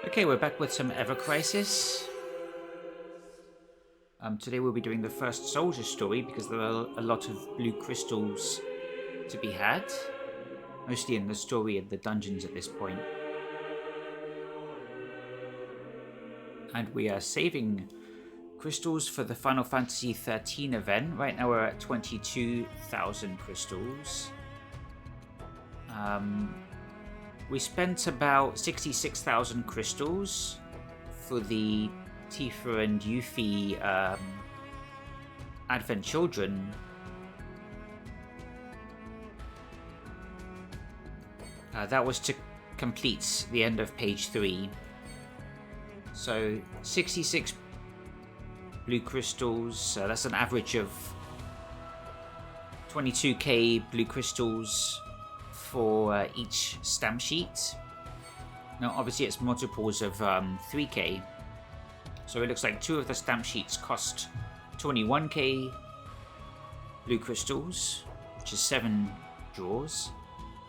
Okay, we're back with some Ever Crisis. Today we'll be doing the first soldier story because there are a lot of blue crystals to be had. Mostly in the story of the dungeons at this point. And we are saving crystals for the Final Fantasy XIII event. Right now we're at 22,000 crystals. We spent about 66,000 crystals for the Tifa and Yuffie Advent Children. That was to complete the end of page 3. So 66 blue crystals, that's an average of 22k blue crystals for each stamp sheet. Now obviously it's multiples of 3k, so it looks like 2 of the stamp sheets cost 21k blue crystals, which is 7 draws,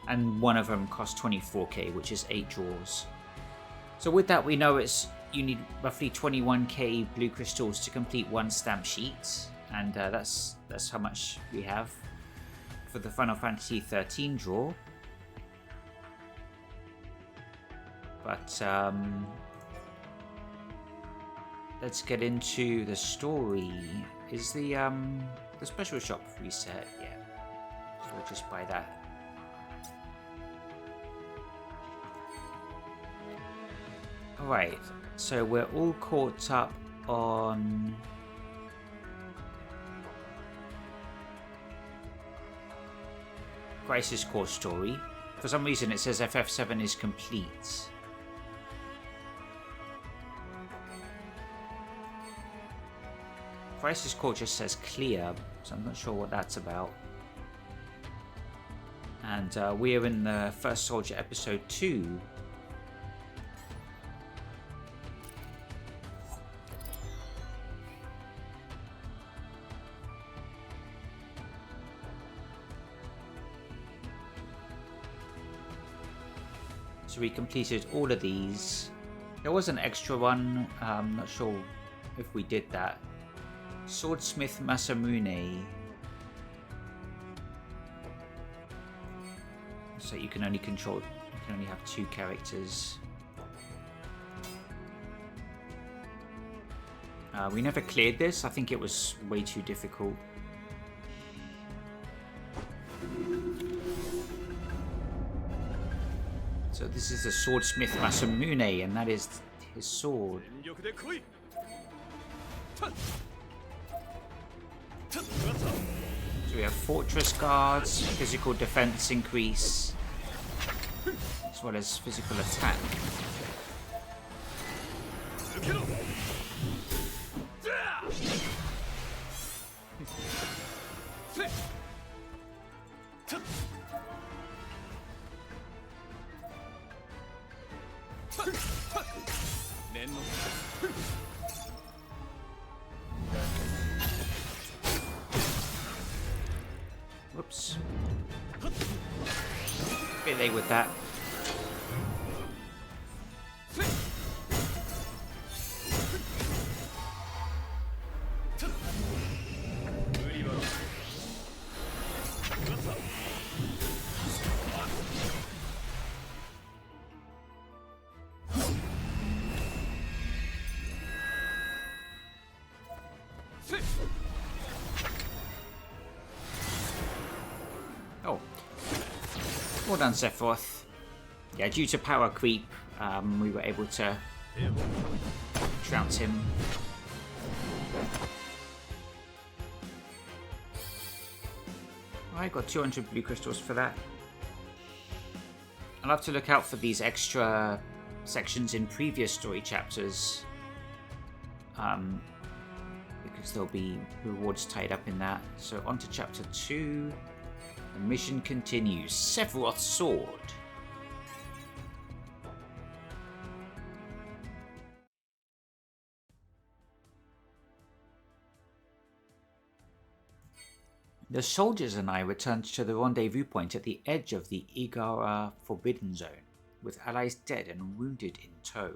and 1 of them cost 24k, which is 8 draws. So with that we know you need roughly 21k blue crystals to complete 1 stamp sheet, and that's how much we have for the Final Fantasy XIII draw. But let's get into the story. Is the special shop reset? Yeah, so we'll just buy that. Alright, so we're all caught up on Crisis Core story. For some reason it says FF7 is complete. Crisis Core just says clear, so I'm not sure what that's about. And we're in the First Soldier episode 2. So we completed all of these. There was an extra one, I'm not sure if we did that. Swordsmith Masamune. So you can only have 2 characters. We never cleared this. I think it was way too difficult. So this is the Swordsmith Masamune, and that is his sword. So we have Fortress Guards, physical defense increase, as well as physical attack. Whoops. Bit late with that. Well done, Sephiroth. Yeah, due to power creep, we were able to trounce him. I got 200 blue crystals for that. I'll have to look out for these extra sections in previous story chapters, because there'll be rewards tied up in that. So on to chapter 2. The mission continues. Sephiroth's sword. The soldiers and I returned to the rendezvous point at the edge of the Igara Forbidden Zone, with allies dead and wounded in tow.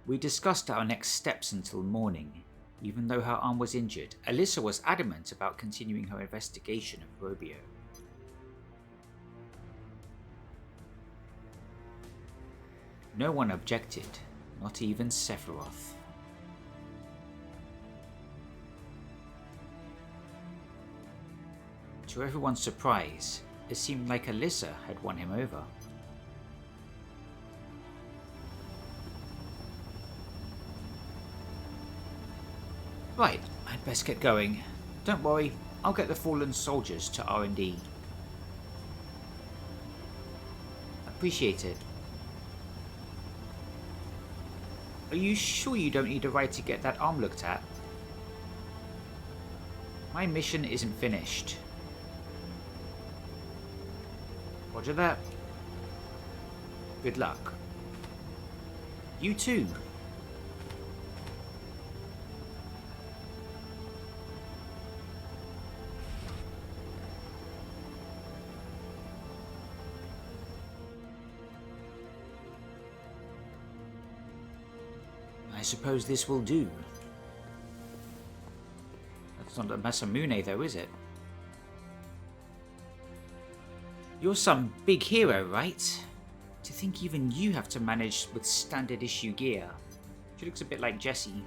We discussed our next steps until morning. Even though her arm was injured, Alyssa was adamant about continuing her investigation of Robio. No one objected, not even Sephiroth. To everyone's surprise, it seemed like Alyssa had won him over. Right, I'd best get going. Don't worry, I'll get the fallen soldiers to R&D. Appreciate it. Are you sure you don't need a ride to get that arm looked at? My mission isn't finished. Roger that. Good luck. You too. I suppose this will do. That's not a Masamune though, is it? You're some big hero, right? To think even you have to manage with standard issue gear. She looks a bit like Jessie.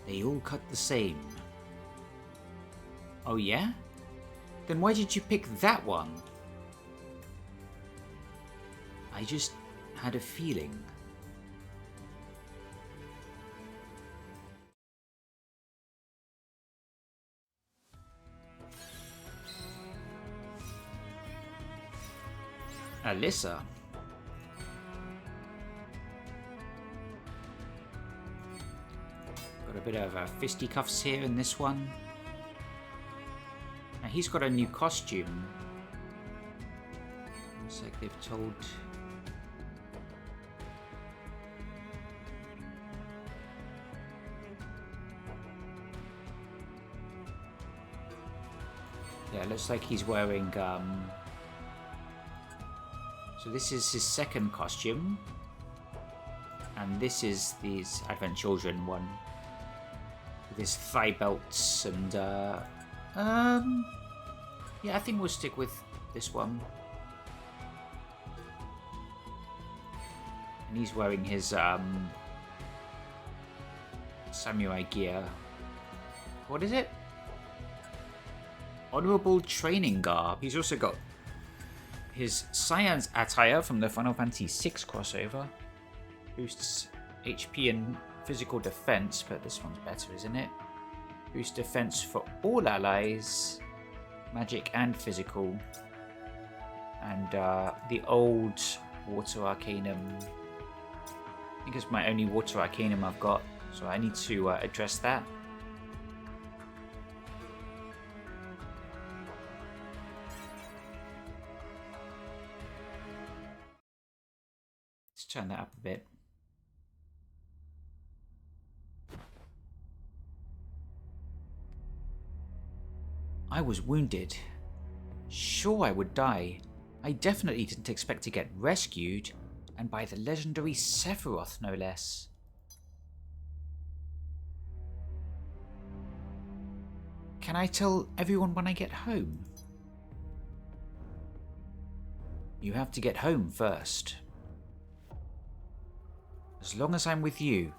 They all cut the same. Oh yeah? Then why did you pick that one? I just had a feeling. Alyssa. Got a bit of fisticuffs here in this one. Now he's got a new costume. Looks like they've told... Yeah, it looks like he's wearing, so this is his second costume. And this is his Advent Children one. With his thigh belts and, yeah, I think we'll stick with this one. And he's wearing his, samurai gear. What is it? Honorable training garb. He's also got his Cyan's attire from the Final Fantasy VI crossover. Boosts HP and physical defense, but this one's better, isn't it? Boosts defense for all allies, magic and physical. And the old Water Arcanum. I think it's my only Water Arcanum I've got, so I need to address that. Turn that up a bit. I was wounded. Sure, I would die. I definitely didn't expect to get rescued, and by the legendary Sephiroth, no less. Can I tell everyone when I get home? You have to get home first. As long as I'm with you,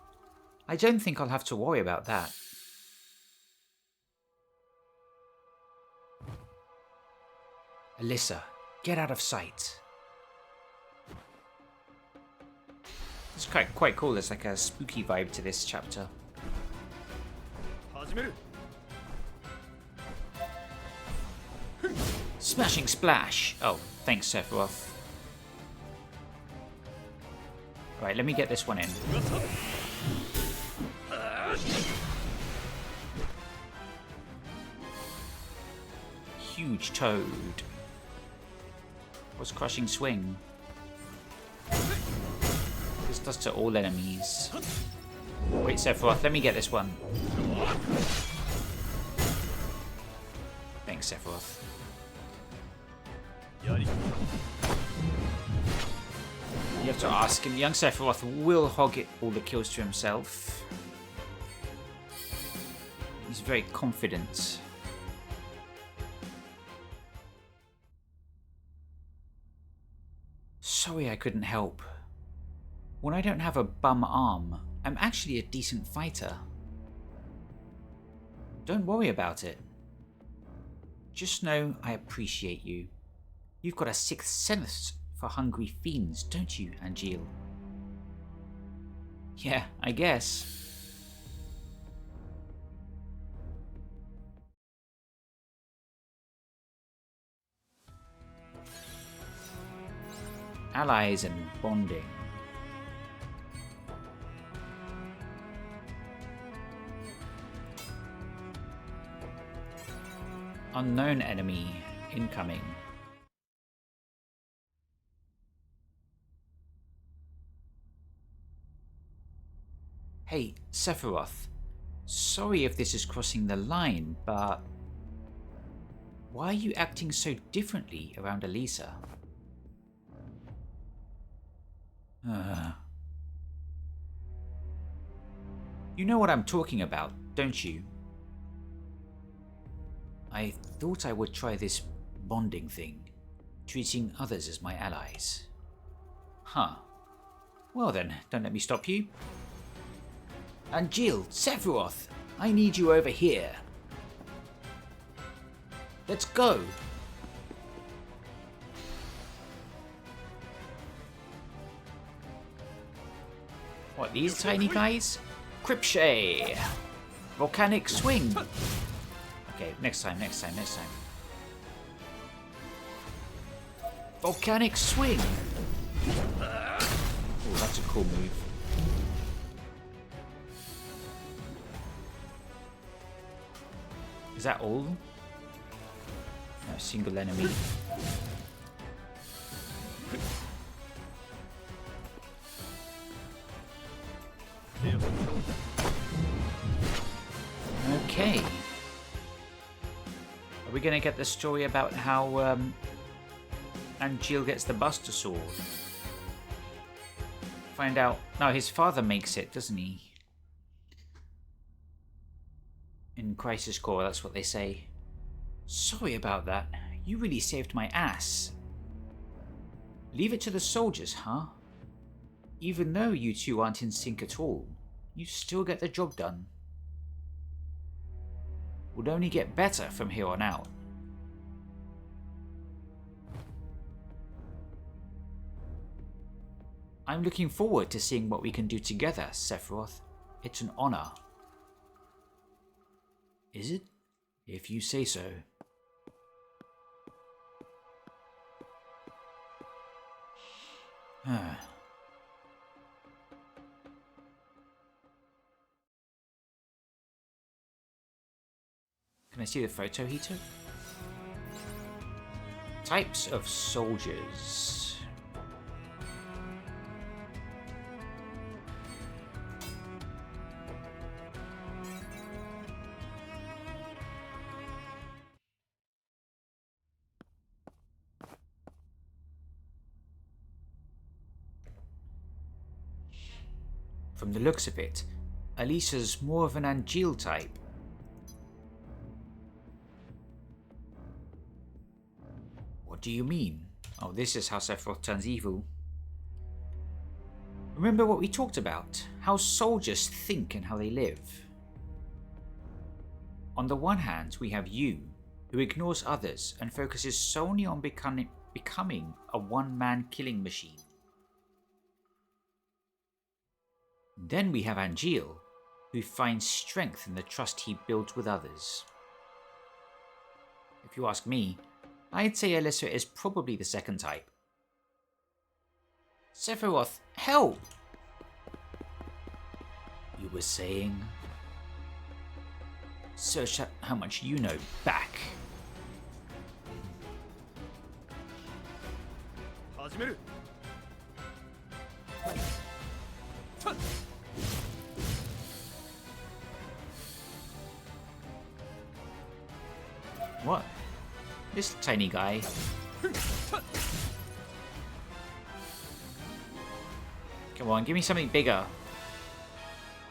I don't think I'll have to worry about that. Alyssa, get out of sight. It's quite cool. There's like a spooky vibe to this chapter. Smashing splash! Oh, thanks, Sephiroth. Right, let me get this one in. Huge toad. What's crushing swing? This does to all enemies. Wait, Sephiroth, let me get this one. Thanks, Sephiroth. You have to ask him. Young Sephiroth will hog it all the kills to himself. He's very confident. Sorry I couldn't help. When I don't have a bum arm, I'm actually a decent fighter. Don't worry about it. Just know I appreciate you. You've got a sixth sense for hungry fiends, don't you, Angeal? Yeah, I guess. Allies and bonding. Unknown enemy incoming. Hey, Sephiroth. Sorry if this is crossing the line, but why are you acting so differently around Elisa? You know what I'm talking about, don't you? I thought I would try this bonding thing, treating others as my allies. Huh. Well then, don't let me stop you. Angeal, Sephiroth, I need you over here. Let's go. What, these tiny guys? Cripshay! Volcanic swing! Okay, next time. Volcanic swing! Oh, that's a cool move. Is that all? No, single enemy. Okay. Are we going to get the story about how Angeal gets the Buster Sword? Find out. No, his father makes it, doesn't he? In Crisis Core, that's what they say. Sorry about that. You really saved my ass. Leave it to the soldiers, huh? Even though you two aren't in sync at all, you still get the job done. Would only get better from here on out. I'm looking forward to seeing what we can do together, Sephiroth. It's an honor. Is it? If you say so. Can I see the photo he took? Types of soldiers. From the looks of it, Alisa's more of an Angeal type. What do you mean? Oh, this is how Sephiroth turns evil. Remember what we talked about? How soldiers think and how they live. On the one hand, we have you, who ignores others and focuses solely on becoming a one-man killing machine. Then we have Angeal, who finds strength in the trust he builds with others. If you ask me, I'd say Alyssa is probably the second type. Sephiroth, help! You were saying? Search how much you know back. What? This tiny guy. Come on, give me something bigger.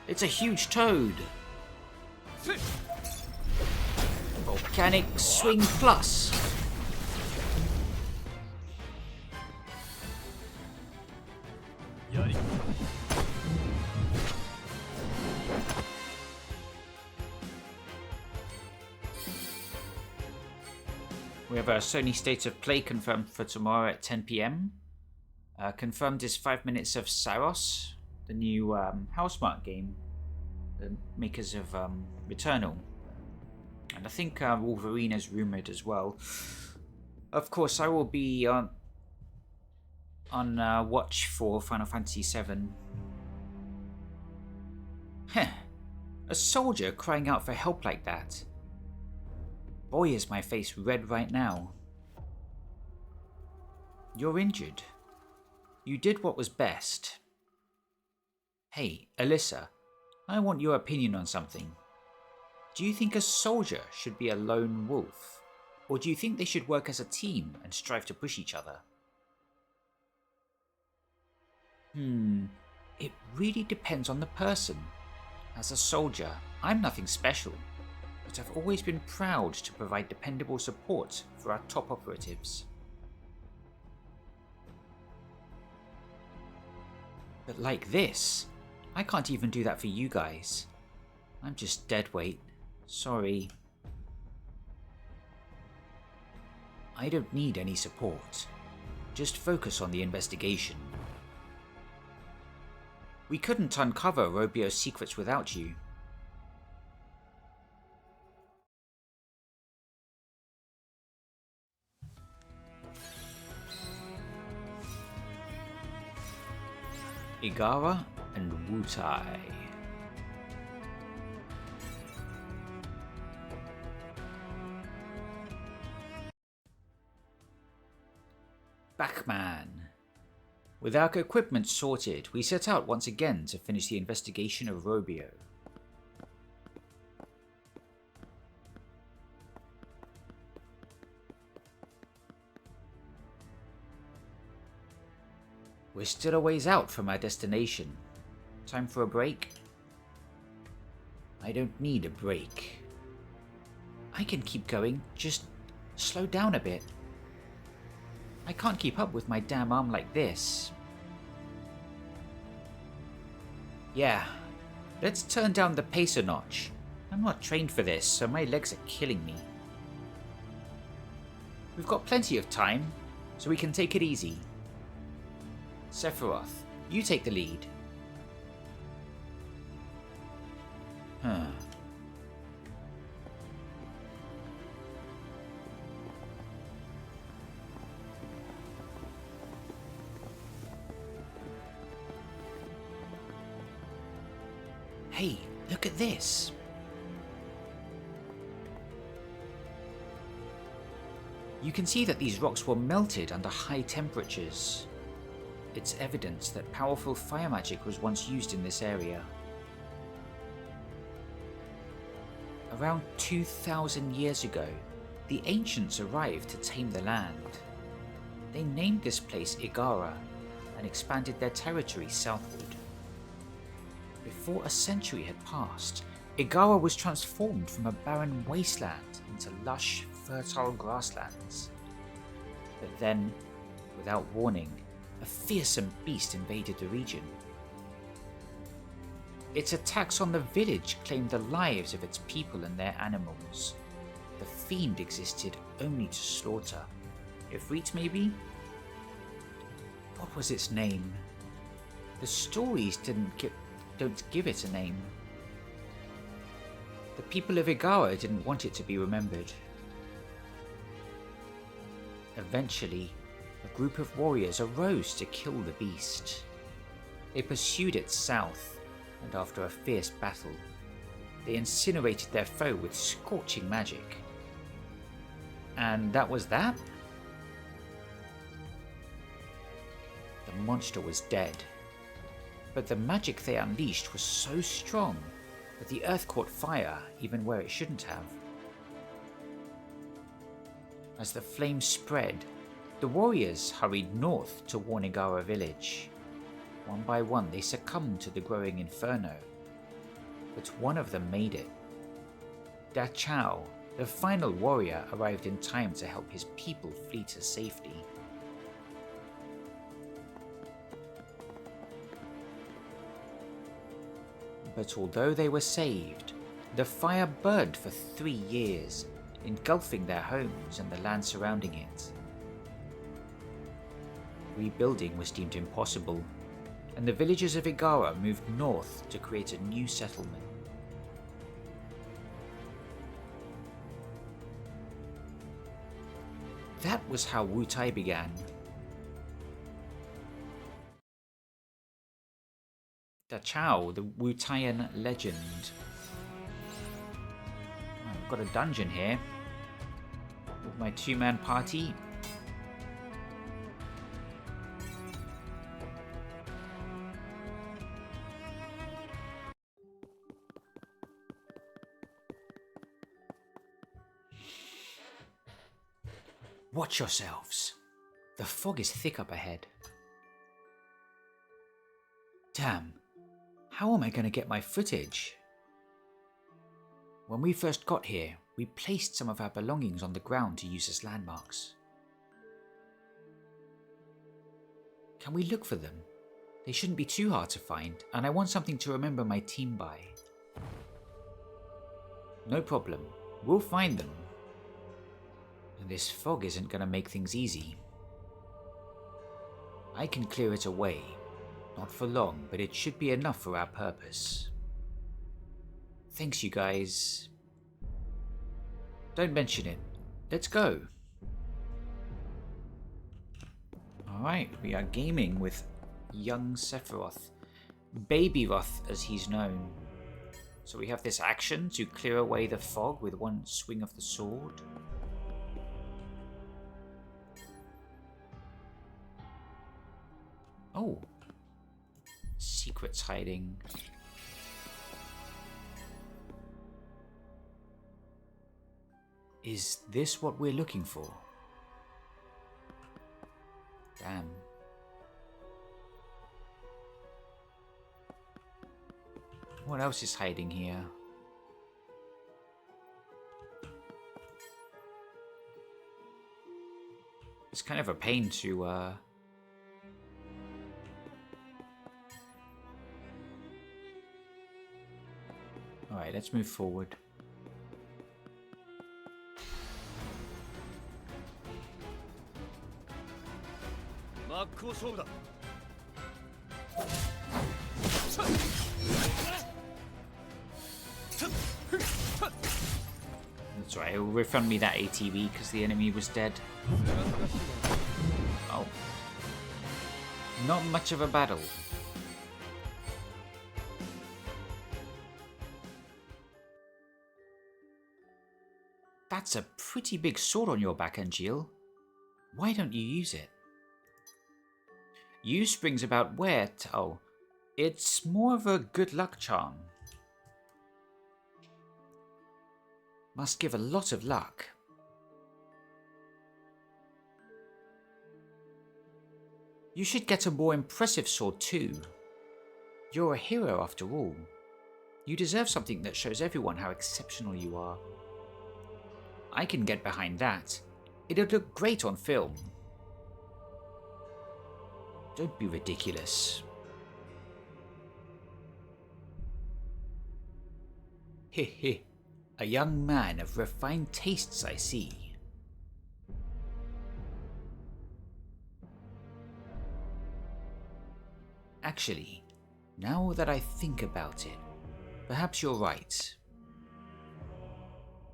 It's a huge toad. Volcanic Swing Plus. We have a Sony State of Play confirmed for tomorrow at 10 PM. Confirmed is 5 minutes of Saros, the new Housemarque game, the makers of Returnal. And I think Wolverine is rumoured as well. Of course, I will be on watch for Final Fantasy VII. Heh, a soldier crying out for help like that. Boy, is my face red right now. You're injured. You did what was best. Hey, Alyssa, I want your opinion on something. Do you think a soldier should be a lone wolf? Or do you think they should work as a team and strive to push each other? It really depends on the person. As a soldier, I'm nothing special, but I've always been proud to provide dependable support for our top operatives. But like this, I can't even do that for you guys. I'm just dead weight. Sorry. I don't need any support. Just focus on the investigation. We couldn't uncover Robio's secrets without you. Igara and Wutai. Bachman. With our equipment sorted, we set out once again to finish the investigation of Robio. We're still a ways out from our destination. Time for a break? I don't need a break. I can keep going, just slow down a bit. I can't keep up with my damn arm like this. Yeah, let's turn down the pace a notch. I'm not trained for this, so my legs are killing me. We've got plenty of time, so we can take it easy. Sephiroth, you take the lead. Huh. Hey, look at this. You can see that these rocks were melted under high temperatures. It's evidence that powerful fire magic was once used in this area. Around 2,000 years ago, the ancients arrived to tame the land. They named this place Igara and expanded their territory southward. Before a century had passed, Igara was transformed from a barren wasteland into lush, fertile grasslands. But then, without warning, a fearsome beast invaded the region. Its attacks on the village claimed the lives of its people and their animals. The fiend existed only to slaughter. Ifrit, maybe? What was its name? The stories don't give it a name. The people of Igara didn't want it to be remembered. Eventually, a group of warriors arose to kill the beast. They pursued it south, and after a fierce battle, they incinerated their foe with scorching magic. And that was that? The monster was dead, but the magic they unleashed was so strong that the earth caught fire even where it shouldn't have. As the flames spread, the warriors hurried north to warn Igara village. One by one, they succumbed to the growing inferno. But one of them made it. Da Chao, the final warrior, arrived in time to help his people flee to safety. But although they were saved, the fire burned for 3 years, engulfing their homes and the land surrounding it. Rebuilding was deemed impossible, and the villagers of Igara moved north to create a new settlement. That was how Wutai began. Da Chao, the Wutaian legend. I've got a dungeon here with my 2-man party. Watch yourselves. The fog is thick up ahead. Damn, how am I going to get my footage? When we first got here, we placed some of our belongings on the ground to use as landmarks. Can we look for them? They shouldn't be too hard to find, and I want something to remember my team by. No problem, we'll find them. And this fog isn't going to make things easy. I can clear it away. Not for long, but it should be enough for our purpose. Thanks, you guys. Don't mention it. Let's go. Alright, we are gaming with young Sephiroth. Baby Roth, as he's known. So we have this action to clear away the fog with one swing of the sword. Oh. Secrets hiding. Is this what we're looking for? Damn. What else is hiding here? It's kind of a pain to Alright, let's move forward. That's right, it will refund me that ATB because the enemy was dead. Oh. Not much of a battle. That's a pretty big sword on your back, Angeal. Why don't you use it? Use brings about where? Oh, it's more of a good luck charm. Must give a lot of luck. You should get a more impressive sword too. You're a hero after all. You deserve something that shows everyone how exceptional you are. I can get behind that. It'll look great on film. Don't be ridiculous. Heh. A young man of refined tastes, I see. Actually, now that I think about it, perhaps you're right.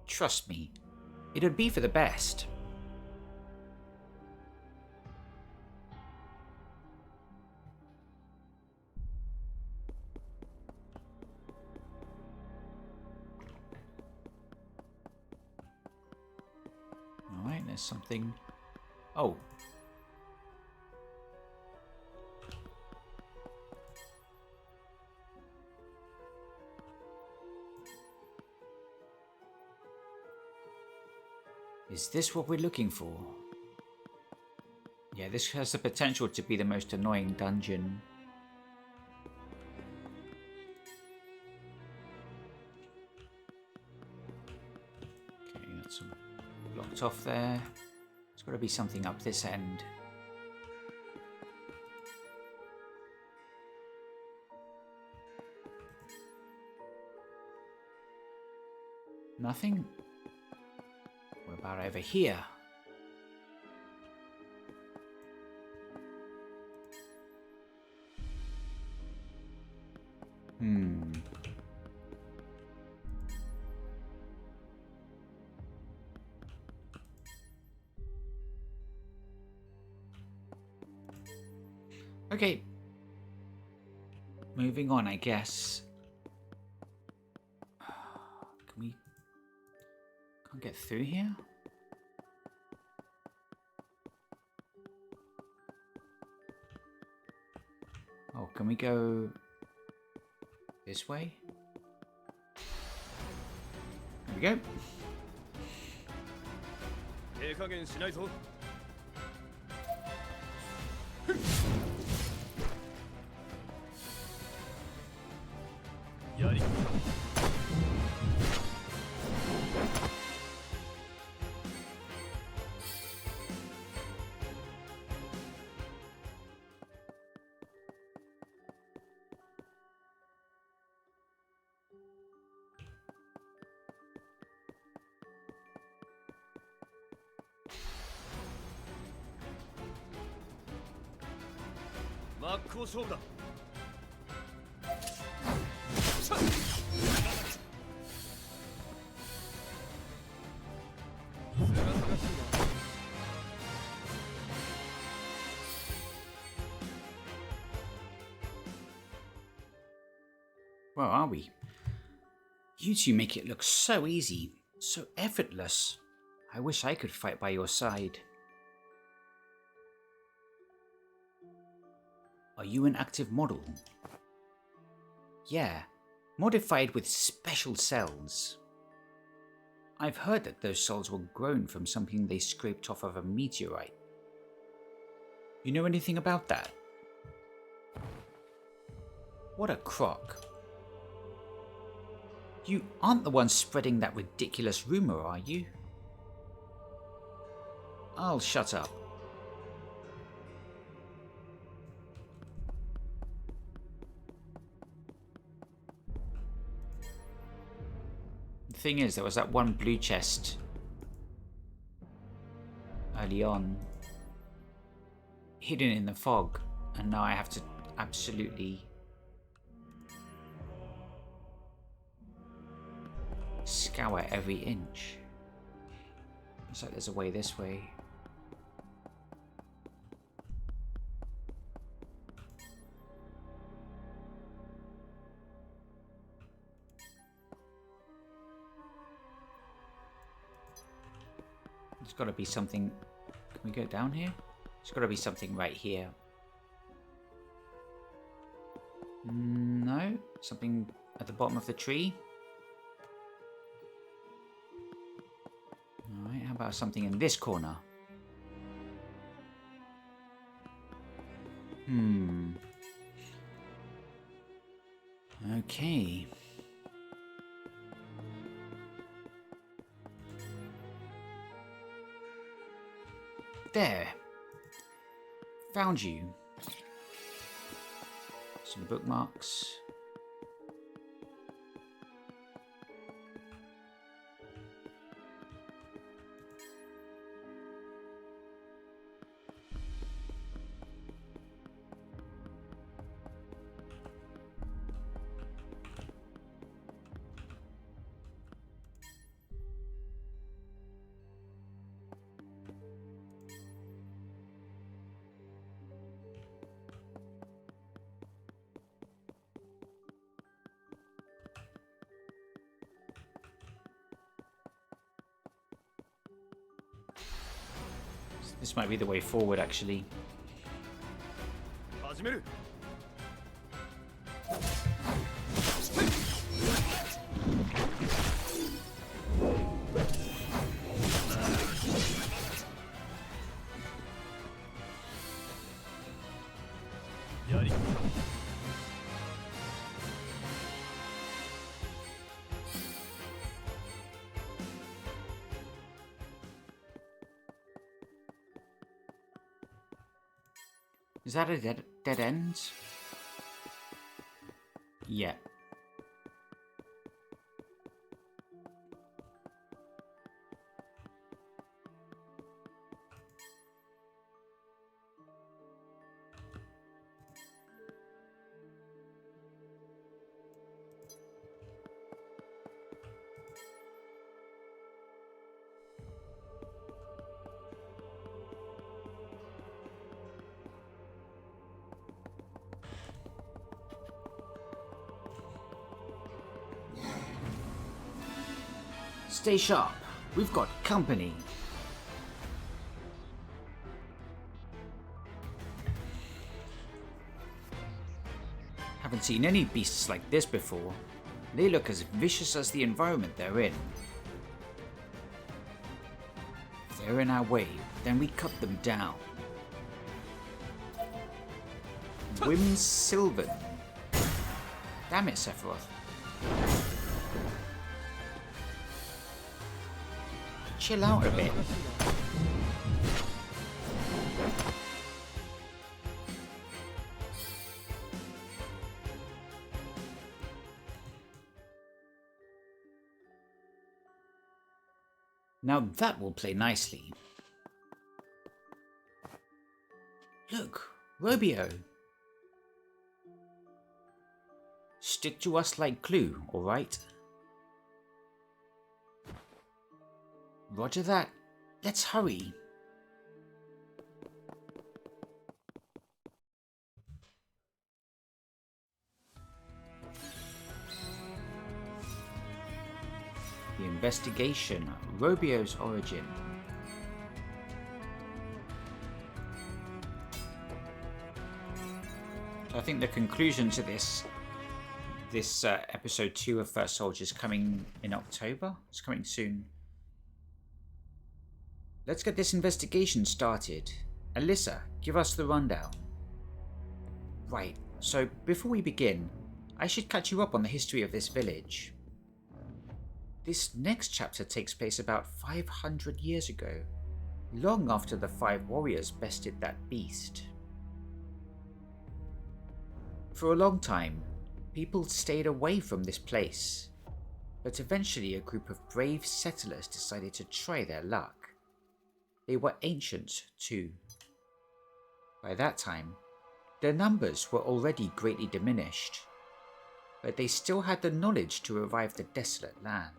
Trust me, it would be for the best. Alright, there's something. Oh. Is this what we're looking for? Yeah, this has the potential to be the most annoying dungeon. blocked off there. There's got to be something up this end. Nothing? What about over here? Okay. Moving on, I guess. Can't get through here? Oh, can we go this way? There we go. Where are we? You two make it look so easy, so effortless. I wish I could fight by your side. Are you an active model? Yeah, modified with special cells. I've heard that those cells were grown from something they scraped off of a meteorite. You know anything about that? What a crock. You aren't the one spreading that ridiculous rumor, are you? I'll shut up. The thing is, there was that one blue chest early on, hidden in the fog, and now I have to absolutely scour every inch. Looks like there's a way this way. There's got to be something. Can we go down here? There's got to be something right here. No? Something at the bottom of the tree? Alright, how about something in this corner? Okay. There. Found you. Some bookmarks. This might be the way forward, actually. Is that a dead end? Yeah. Stay sharp. We've got company. Haven't seen any beasts like this before. They look as vicious as the environment they're in. If they're in our way, then we cut them down. Wim Sylvan. Damn it, Sephiroth. Chill out a bit. Now that will play nicely. Look, Robio. Stick to us like glue, alright? Roger that. Let's hurry. The investigation, Robio's origin. I think the conclusion to this episode 2 of First Soldier is coming in October. It's coming soon. Let's get this investigation started. Alyssa, give us the rundown. Right, so before we begin, I should catch you up on the history of this village. This next chapter takes place about 500 years ago, long after the 5 warriors bested that beast. For a long time, people stayed away from this place, but eventually a group of brave settlers decided to try their luck. They were ancient too. By that time, their numbers were already greatly diminished, but they still had the knowledge to revive the desolate land.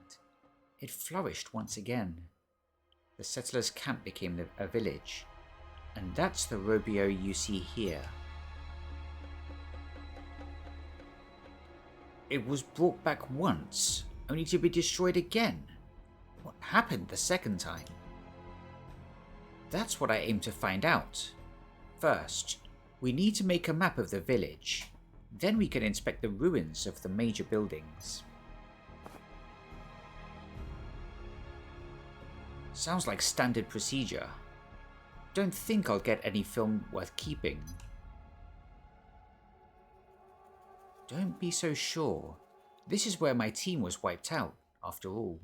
It flourished once again. The settlers' camp became a village, and that's the Robio you see here. It was brought back once, only to be destroyed again. What happened the second time? That's what I aim to find out. First, we need to make a map of the village. Then we can inspect the ruins of the major buildings. Sounds like standard procedure. Don't think I'll get any film worth keeping. Don't be so sure. This is where my team was wiped out, after all.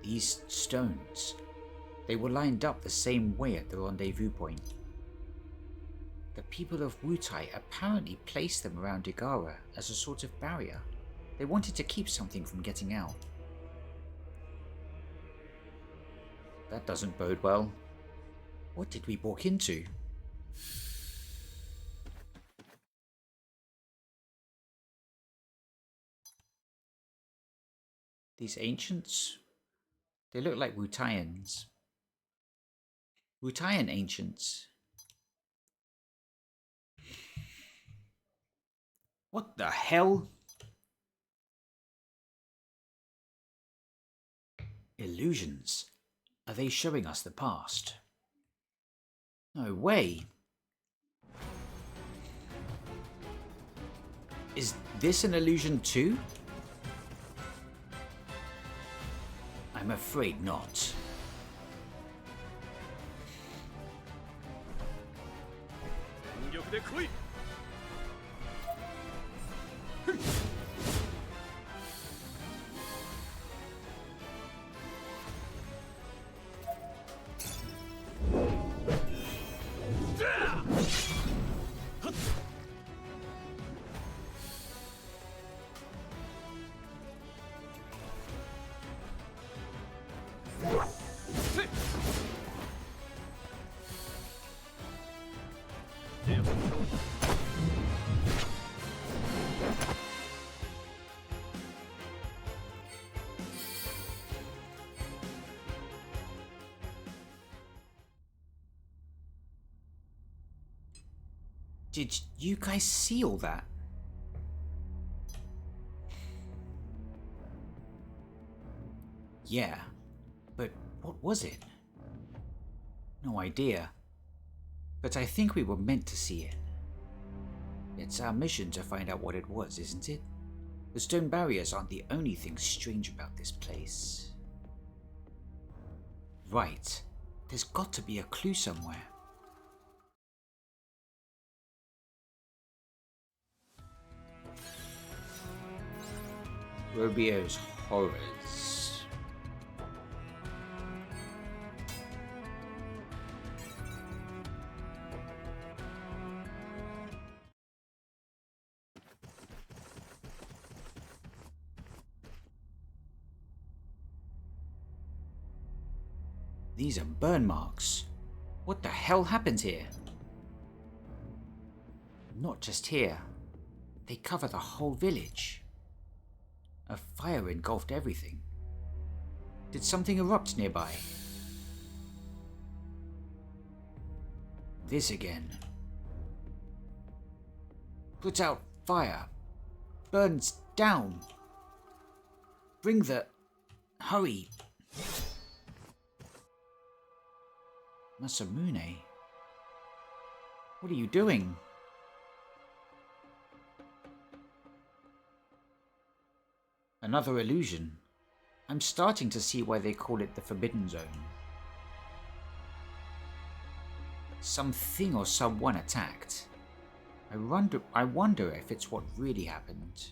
These stones, they were lined up the same way at the rendezvous point. The people of Wutai apparently placed them around Igara as a sort of barrier. They wanted to keep something from getting out. That doesn't bode well. What did we walk into? These ancients? They look like Wutaians. Wutaian ancients. What the hell? Illusions. Are they showing us the past? No way. Is this an illusion too? I'm afraid not. Did you guys see all that? Yeah, but what was it? No idea. But I think we were meant to see it. It's our mission to find out what it was, isn't it? The stone barriers aren't the only thing strange about this place. Right. There's got to be a clue somewhere. Robio's horrors. These are burn marks. What the hell happened here? Not just here. They cover the whole village. A fire engulfed everything. Did something erupt nearby? This again. Put out fire. Burns down. Bring the... Hurry. Masamune. What are you doing? Another illusion. I'm starting to see why they call it the Forbidden Zone. Something or someone attacked. I wonder if it's what really happened.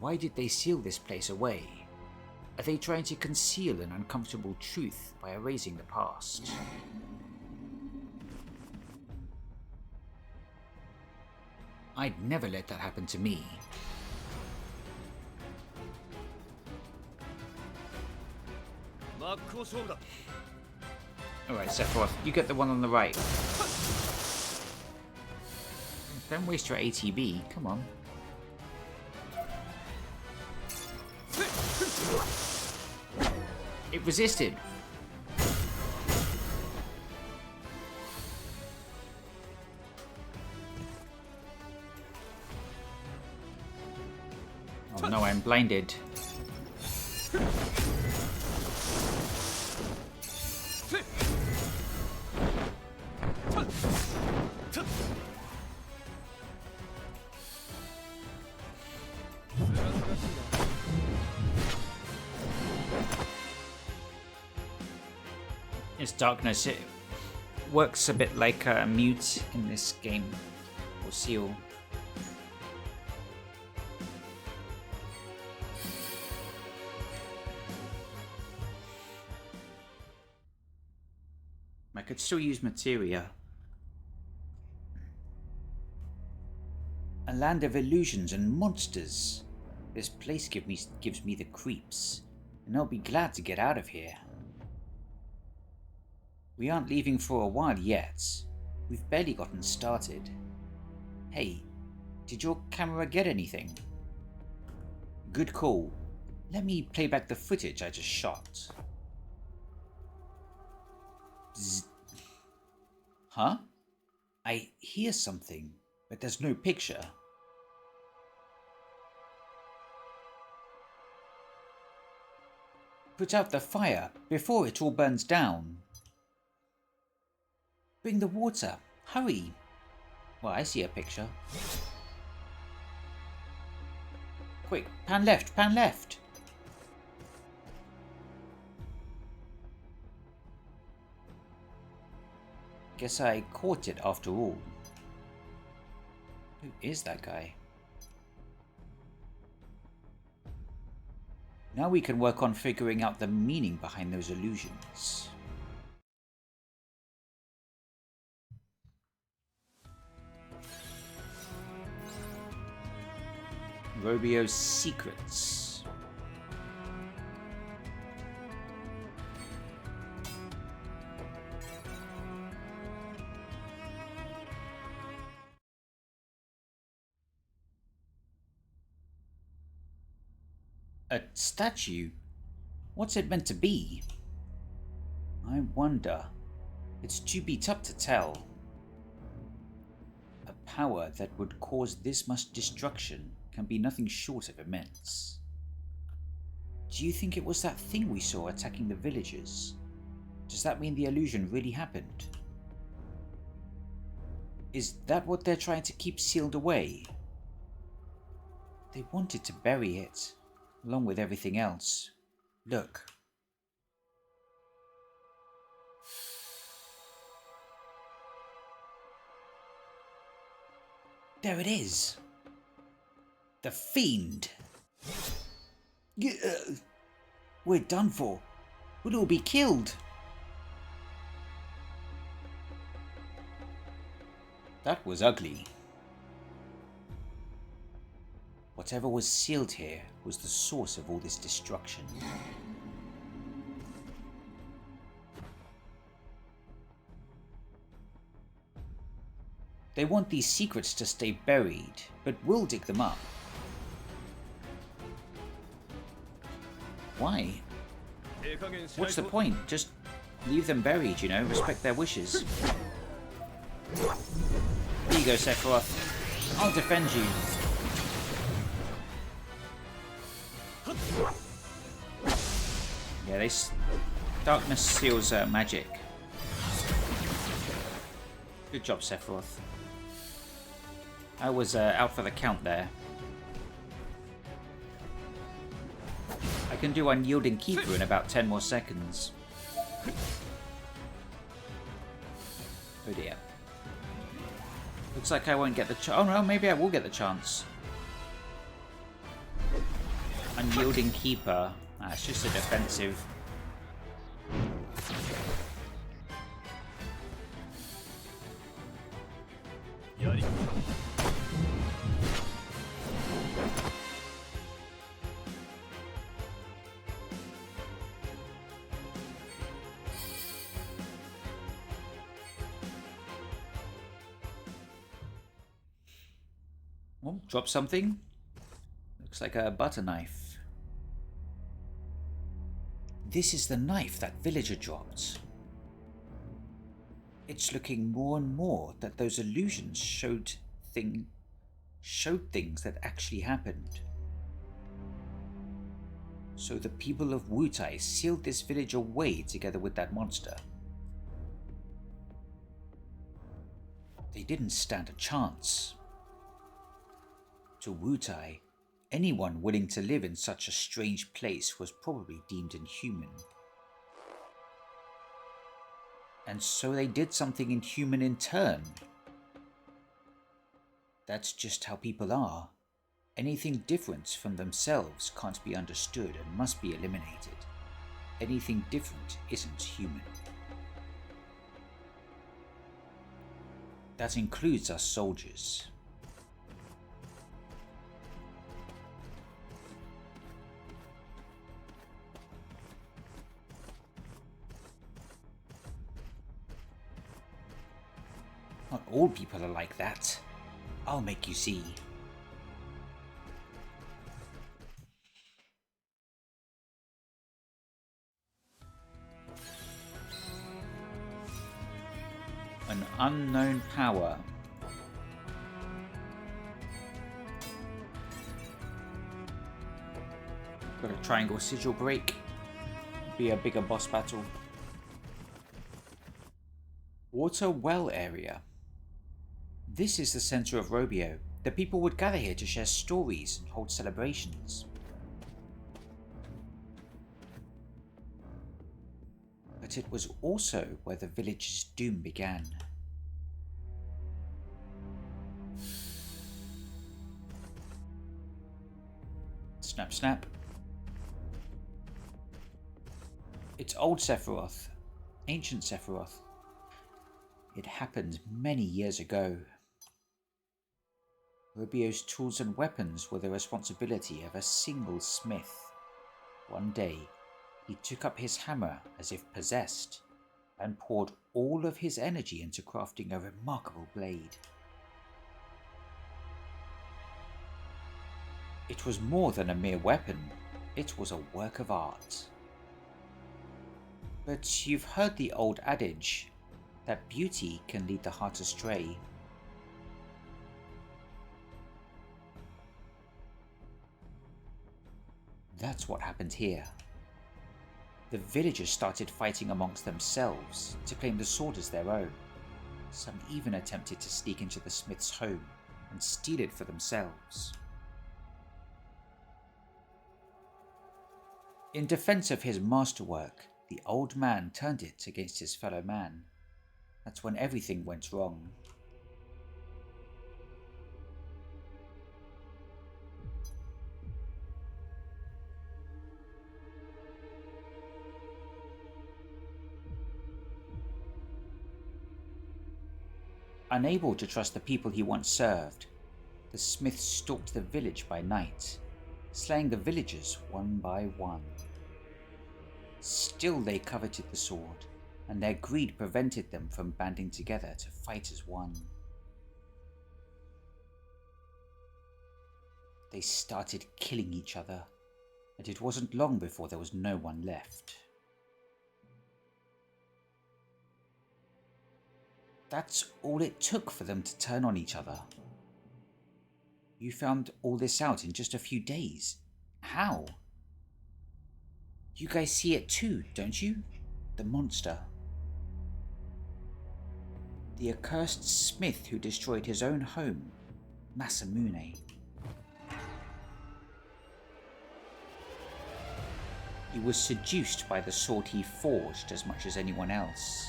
Why did they seal this place away? Are they trying to conceal an uncomfortable truth by erasing the past? I'd never let that happen to me. Alright, Sephiroth, you get the one on the right. Don't waste your ATB, come on. It resisted. Oh no, I'm blinded. It's darkness. It works a bit like a mute in this game, or seal. I could still use materia. A land of illusions and monsters. This place gives me the creeps, and I'll be glad to get out of here. We aren't leaving for a while yet. We've barely gotten started. Hey, did your camera get anything? Good call. Let me play back the footage I just shot. Bzz. Huh? I hear something, but there's no picture. Put out the fire before it all burns down. Bring the water. Hurry. Well, I see a picture. Quick, pan left, pan left. Guess I caught it after all. Who is that guy? Now we can work on figuring out the meaning behind those illusions. Robio's secrets. A statue? What's it meant to be? I wonder. It's too beat up to tell. power that would cause this much destruction can be nothing short of immense. Do you think it was that thing we saw attacking the villagers? Does that mean the illusion really happened? Is that what they're trying to keep sealed away? They wanted to bury it, along with everything else. Look. There it is. The fiend. We're done for. We'll all be killed. That was ugly. Whatever was sealed here was the source of all this destruction. They want these secrets to stay buried, but we'll dig them up. Why? What's the point? Just leave them buried, you know, respect their wishes. Here you go, Sephiroth. I'll defend you. Yeah, darkness seals magic. Good job, Sephiroth. I was out for the count there. I can do Unyielding Keeper in about 10 more seconds. Oh dear. Looks like I won't get the chance. Oh no, maybe I will get the chance. Unyielding Keeper. Ah, it's just a defensive. Oh, drop something. Looks like a butter knife. This is the knife that villager dropped. It's looking more and more that those illusions showed things that actually happened. So the people of Wutai sealed this village away together with that monster. They didn't stand a chance. To Wutai, anyone willing to live in such a strange place was probably deemed inhuman. And so they did something inhuman in turn. That's just how people are. Anything different from themselves can't be understood and must be eliminated. Anything different isn't human. That includes us soldiers. Not all people are like that. I'll make you see. An unknown power. Got a triangle sigil break. Be a bigger boss battle. Water well area. This is the center of Robio. The people would gather here to share stories and hold celebrations. But it was also where the village's doom began. Snap, snap. It's old Sephiroth. Ancient Sephiroth. It happened many years ago. Robio's tools and weapons were the responsibility of a single smith. One day, he took up his hammer as if possessed, and poured all of his energy into crafting a remarkable blade. It was more than a mere weapon, it was a work of art. But you've heard the old adage, that beauty can lead the heart astray. that's what happened here. The villagers started fighting amongst themselves to claim the sword as their own. Some even attempted to sneak into the smith's home and steal it for themselves. In defense of his masterwork, the old man turned it against his fellow man. That's when everything went wrong. Unable to trust the people he once served, the smith stalked the village by night, slaying the villagers one by one. Still they coveted the sword, and their greed prevented them from banding together to fight as one. They started killing each other, and it wasn't long before there was no one left. That's all it took for them to turn on each other. You found all this out in just a few days. How? You guys see it too, don't you? The monster. The accursed smith who destroyed his own home, Masamune. He was seduced by the sword he forged as much as anyone else.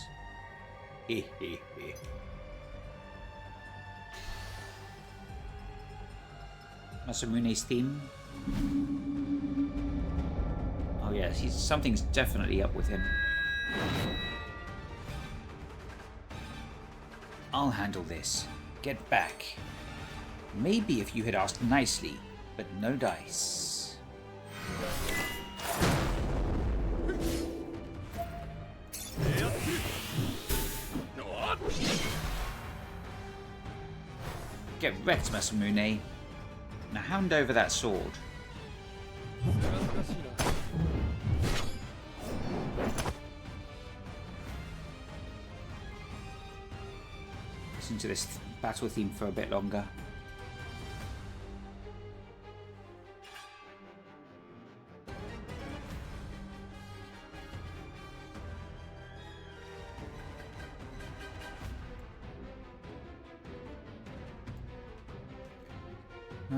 Masamune's theme. Oh yeah, something's definitely up with him. I'll handle this. Get back. Maybe if you had asked nicely, but no dice. Get wrecked, Masamune. Now hand over that sword. Listen to this battle theme for a bit longer.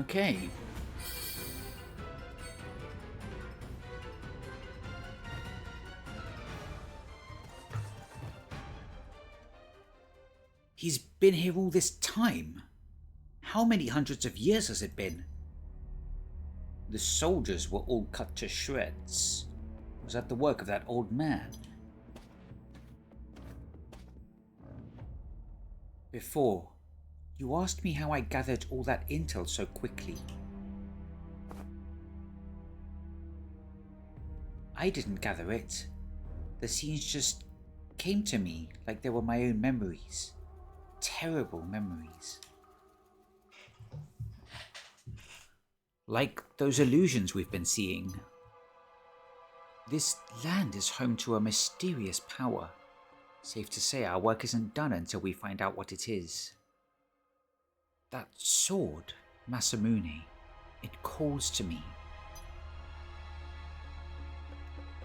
Okay. He's been here all this time. How many hundreds of years has it been? The soldiers were all cut to shreds. Was that the work of that old man? Before, you asked me how I gathered all that intel so quickly. I didn't gather it. The scenes just came to me like they were my own memories. Terrible memories. Like those illusions we've been seeing. This land is home to a mysterious power. Safe to say our work isn't done until we find out what it is. That sword, Masamune, it calls to me.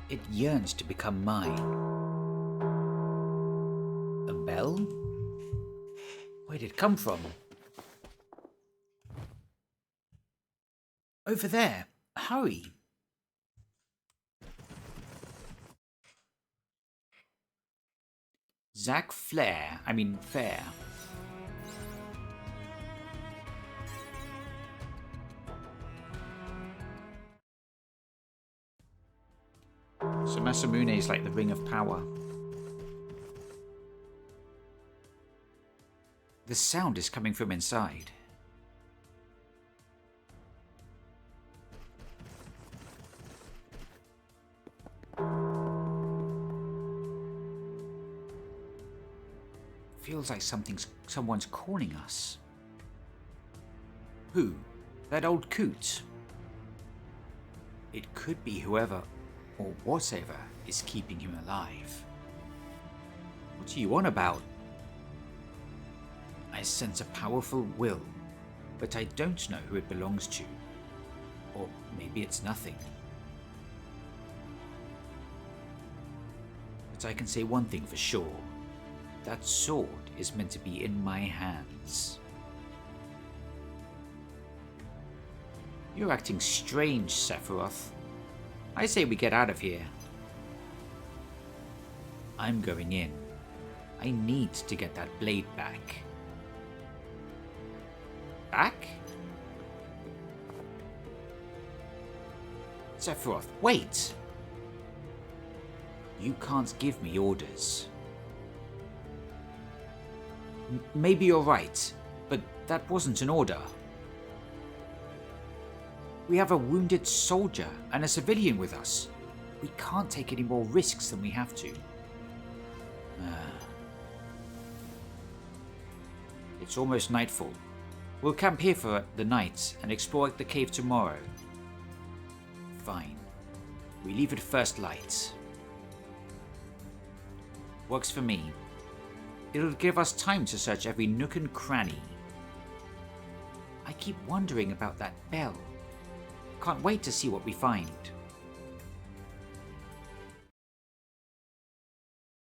It yearns to become mine. A bell? Where'd it come from? Over there. Hurry. Fair. So Masamune is like the ring of power. The sound is coming from inside. Feels like someone's calling us. Who? That old coot? It could be whoever or whatever is keeping him alive. What are you on about? I sense a powerful will, but I don't know who it belongs to. Or maybe it's nothing. But I can say one thing for sure. That sword is meant to be in my hands. You're acting strange, Sephiroth. I say we get out of here. I'm going in. I need to get that blade back. Back? Sephiroth, wait! You can't give me orders. Maybe you're right, but that wasn't an order. We have a wounded soldier and a civilian with us. We can't take any more risks than we have to. It's almost nightfall. We'll camp here for the night and explore the cave tomorrow. Fine. We leave at first light. Works for me. It'll give us time to search every nook and cranny. I keep wondering about that bell. Can't wait to see what we find.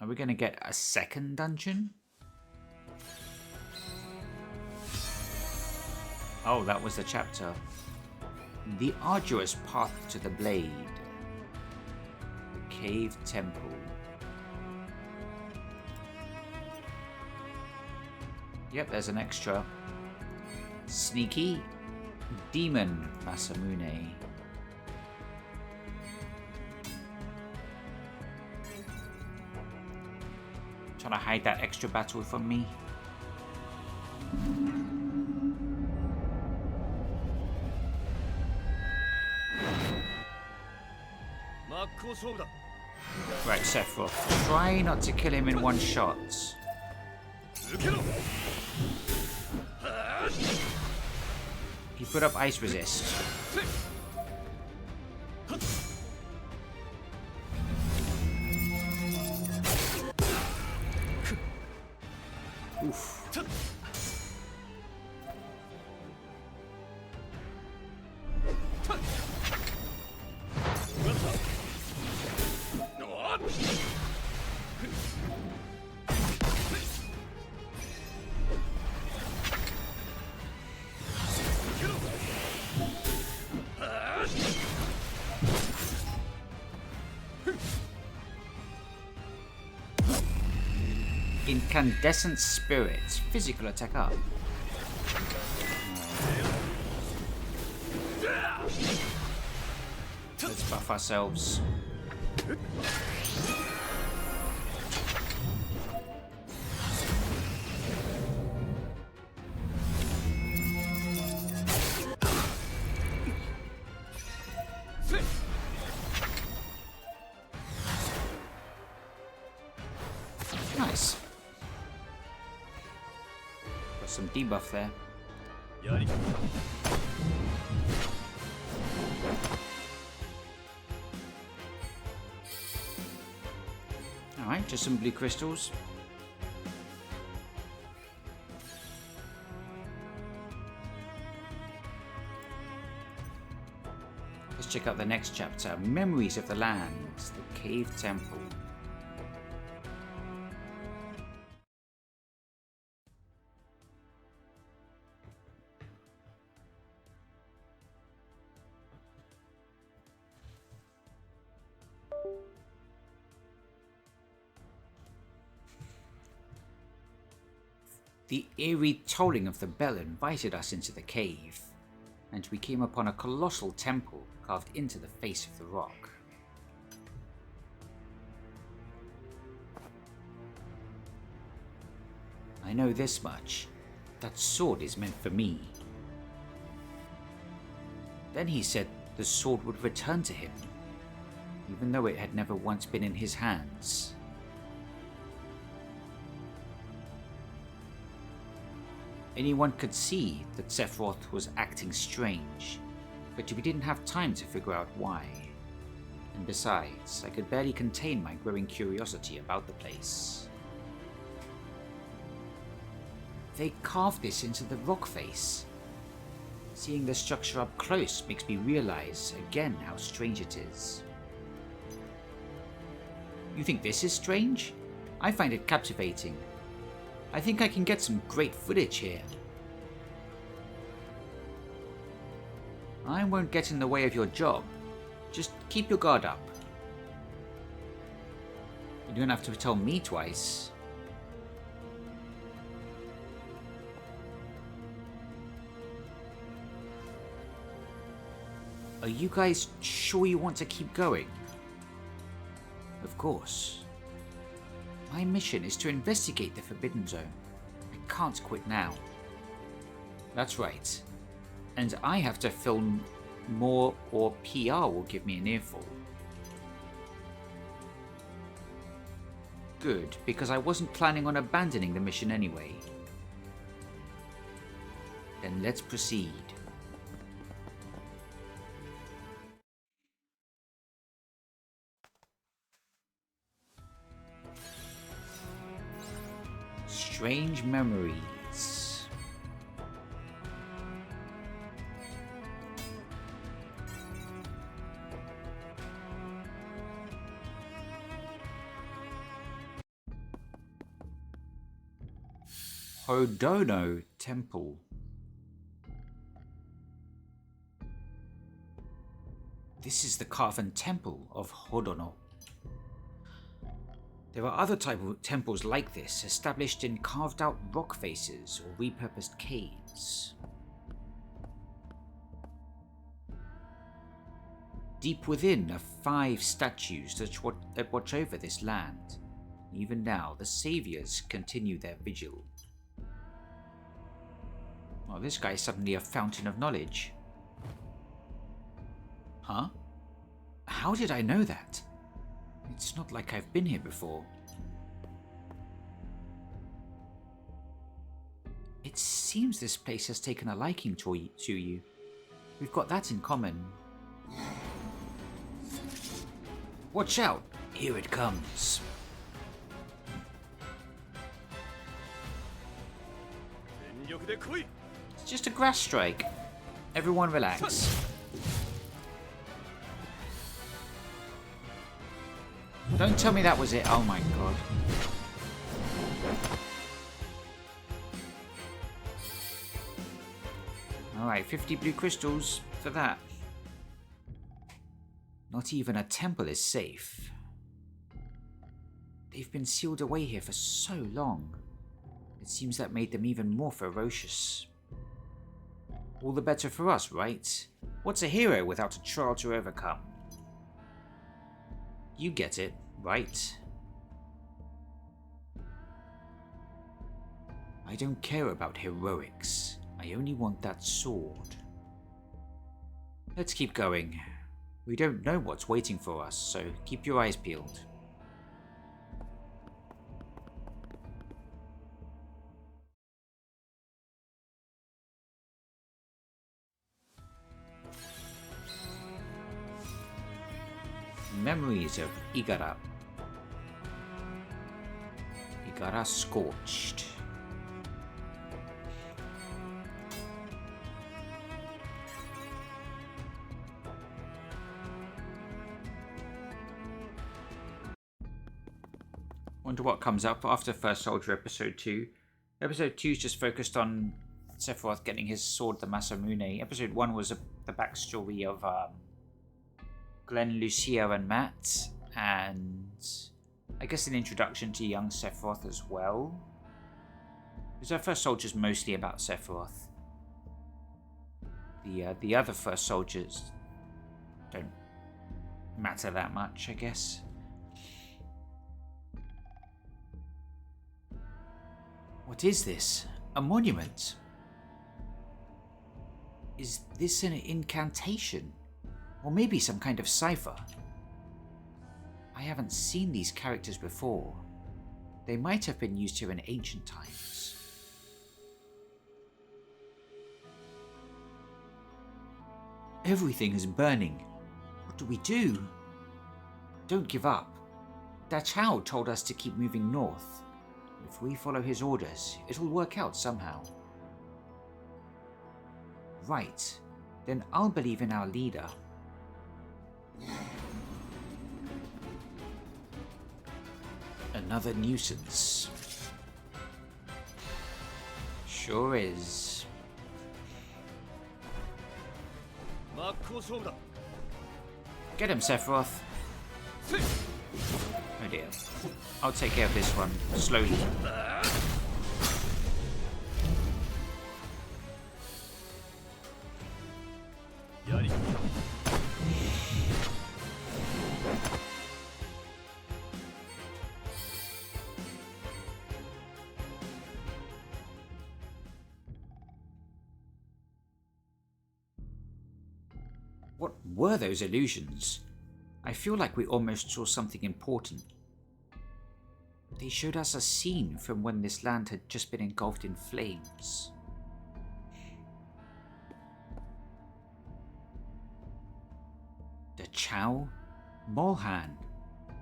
Are we going to get a second dungeon? Oh, that was the chapter. The arduous path to the blade. The cave temple. Yep, there's an extra. Sneaky Demon Masamune. Trying to hide that extra battle from me. Right, Sephiroth. Try not to kill him in one shot. He put up ice resist. Oof. Incandescent Spirit. Physical attack up. Let's buff ourselves. Nice. Got some debuff there. Alright, just some blue crystals. Let's check out the next chapter. Memories of the Land, the Cave Temple. The eerie tolling of the bell invited us into the cave, and we came upon a colossal temple carved into the face of the rock. I know this much. That sword is meant for me. Then he said the sword would return to him, even though it had never once been in his hands. Anyone could see that Sephiroth was acting strange, but we didn't have time to figure out why. And besides, I could barely contain my growing curiosity about the place. They carved this into the rock face. Seeing the structure up close makes me realize again how strange it is. You think this is strange? I find it captivating. I think I can get some great footage here. I won't get in the way of your job. Just keep your guard up. You don't have to tell me twice. Are you guys sure you want to keep going? Of course. My mission is to investigate the Forbidden Zone. I can't quit now. That's right. And I have to film more, or PR will give me an earful. Good, because I wasn't planning on abandoning the mission anyway. Then let's proceed. Strange memories. Hodono Temple. This is the carven temple of Hodono. There are other temples like this, established in carved-out rock faces or repurposed caves. Deep within are 5 statues that watch over this land. Even now, the saviors continue their vigil. Well, this guy is suddenly a fountain of knowledge. Huh? How did I know that? It's not like I've been here before. It seems this place has taken a liking to you. We've got that in common. Watch out! Here it comes. It's just a grass strike. Everyone relax. Don't tell me that was it. Oh my god. Alright, 50 blue crystals for that. Not even a temple is safe. They've been sealed away here for so long. It seems that made them even more ferocious. All the better for us, right? What's a hero without a trial to overcome? You get it, right? I don't care about heroics. I only want that sword. Let's keep going. We don't know what's waiting for us, so keep your eyes peeled. Memories of Igara. Igara Scorched. Wonder what comes up after First Soldier Episode 2. Episode 2 is just focused on Sephiroth getting his sword, the Masamune. Episode 1 was the backstory of Glenn, Lucia, and Matt, and I guess an introduction to young Sephiroth as well. Because our First Soldier's mostly about Sephiroth. The other First Soldiers don't matter that much, I guess. What is this? A monument? Is this an incantation? Or maybe some kind of cipher? I haven't seen these characters before. They might have been used here in ancient times. Everything is burning. What do we do? Don't give up. Dachau told us to keep moving north. If we follow his orders, it'll work out somehow. Right. Then I'll believe in our leader. Another nuisance. Sure is. Get him, Sephiroth. Oh dear. I'll take care of this one slowly. What were those illusions? I feel like we almost saw something important. They showed us a scene from when this land had just been engulfed in flames. The Chao, Molhan,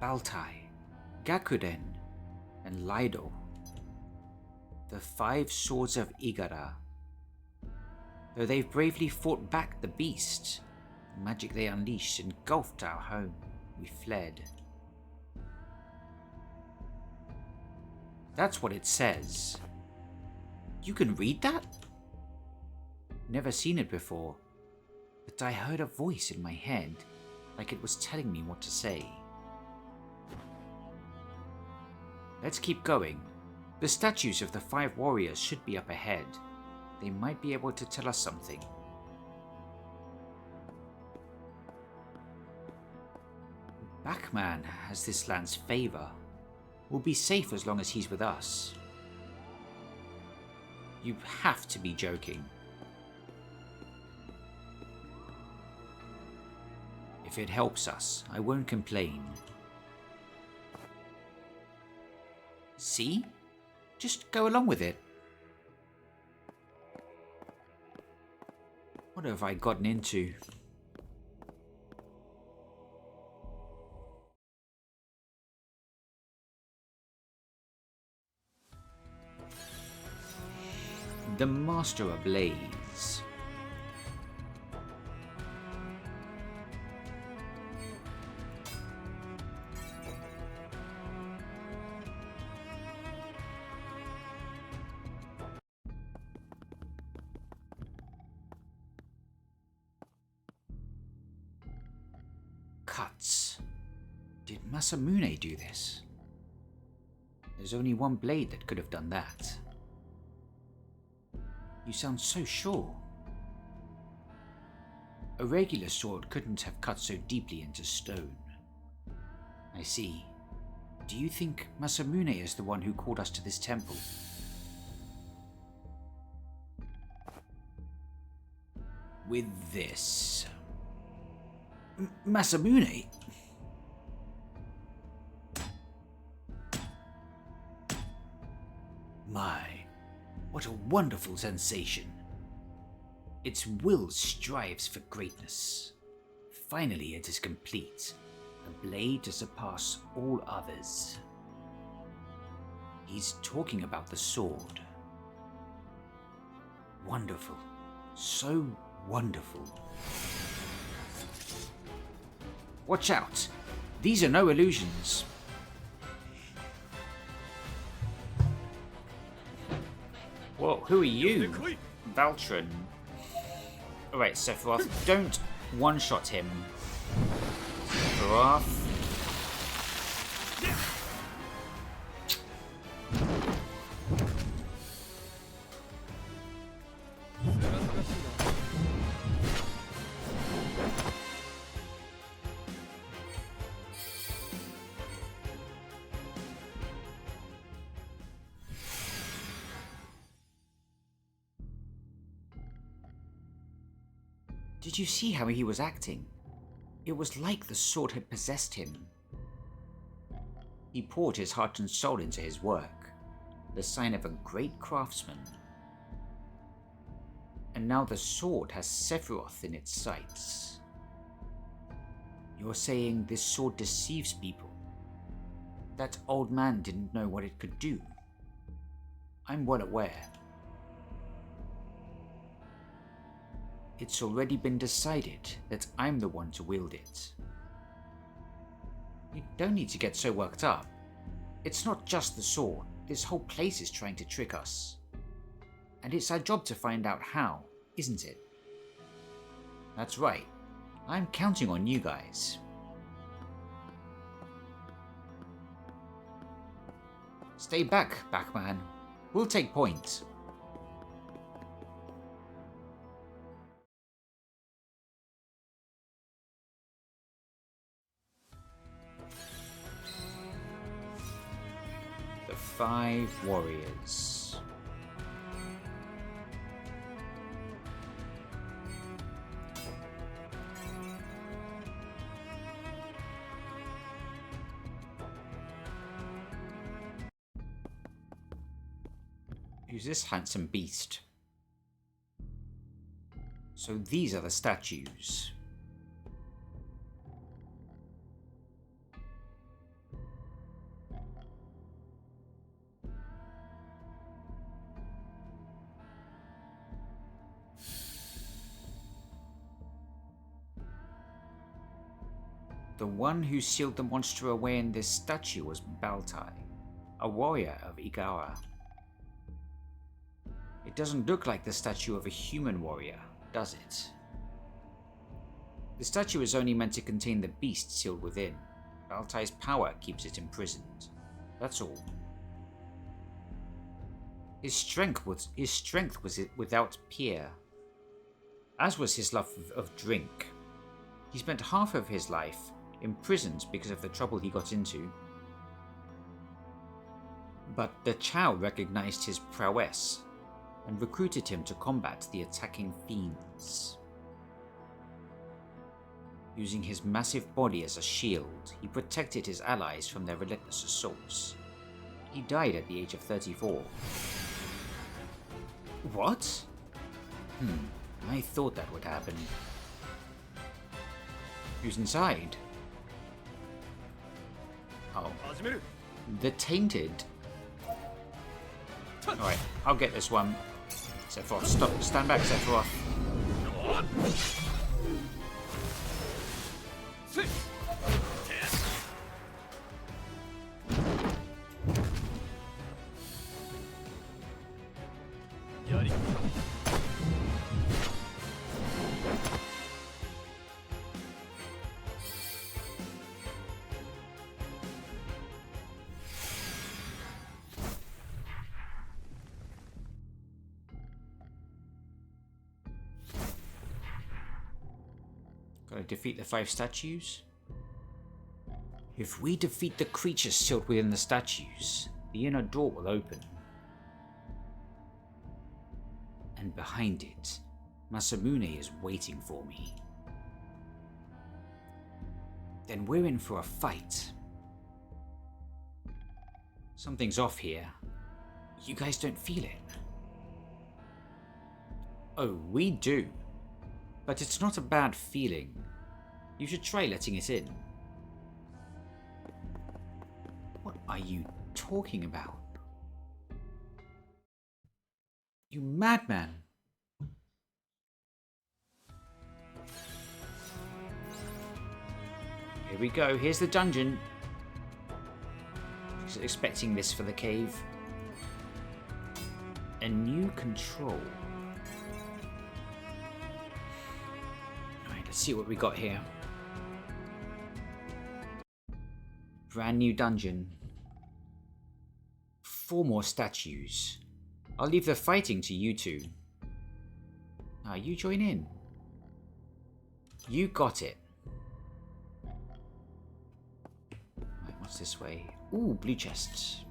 Baltai, Gakuden, and Lido. The 5 swords of Igara. Though they've bravely fought back the beast, the magic they unleashed engulfed our home. We fled. That's what it says. You can read that? Never seen it before, but I heard a voice in my head, like it was telling me what to say. Let's keep going. The statues of the 5 warriors should be up ahead. They might be able to tell us something. Bachman has this land's favor. We'll be safe as long as he's with us. You have to be joking. If it helps us, I won't complain. See? Just go along with it. What have I gotten into? The Master Ablaze. Cuts. Did Masamune do this? There's only one blade that could have done that. You sound so sure. A regular sword couldn't have cut so deeply into stone. I see. Do you think Masamune is the one who called us to this temple? With this... Masamune? My... what a wonderful sensation. Its will strives for greatness. Finally it is complete, a blade to surpass all others. He's talking about the sword. Wonderful. So wonderful. Watch out! These are no illusions. Whoa, who are you? Valtrin. Alright, Sephiroth, don't one-shot him. Sephiroth. Did you see how he was acting? It was like the sword had possessed him. He poured his heart and soul into his work, the sign of a great craftsman. And now the sword has Sephiroth in its sights. You're saying this sword deceives people? That old man didn't know what it could do. I'm well aware. It's already been decided that I'm the one to wield it. You don't need to get so worked up. It's not just the sword. This whole place is trying to trick us. And it's our job to find out how, isn't it? That's right. I'm counting on you guys. Stay back, Backman. We'll take point. The 5 warriors. Who's this handsome beast? So these are the statues. The one who sealed the monster away in this statue was Baltai, a warrior of Igara. It doesn't look like the statue of a human warrior, does it? The statue is only meant to contain the beast sealed within. Baltai's power keeps it imprisoned. That's all. His strength was without peer, as was his love of drink. He spent half of his life imprisoned because of the trouble he got into. But the Chow recognized his prowess and recruited him to combat the attacking fiends. Using his massive body as a shield, he protected his allies from their relentless assaults. He died at the age of 34. What? I thought that would happen. Who's inside? Oh. The Tainted. Alright, I'll get this one. Sephiroth, stop. Stand back, Sephiroth. Go on. Gotta defeat the 5 statues. If we defeat the creatures sealed within the statues, the inner door will open. And behind it, Masamune is waiting for me. Then we're in for a fight. Something's off here. You guys don't feel it? Oh, we do. But it's not a bad feeling. You should try letting it in. What are you talking about? You madman! Here we go, here's the dungeon. Just expecting this for the cave. A new control. Alright, let's see what we got here. Brand new dungeon. 4 more statues. I'll leave the fighting to you two. Now you join in. You got it. Right, what's this way? Ooh, blue chests.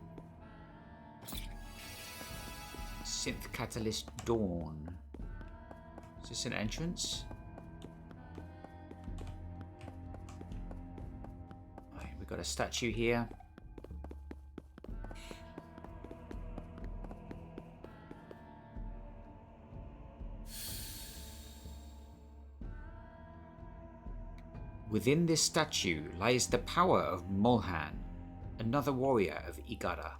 Synth Catalyst Dawn. Is this an entrance? Right, we've got a statue here. Within this statue lies the power of Molhan, another warrior of Igara.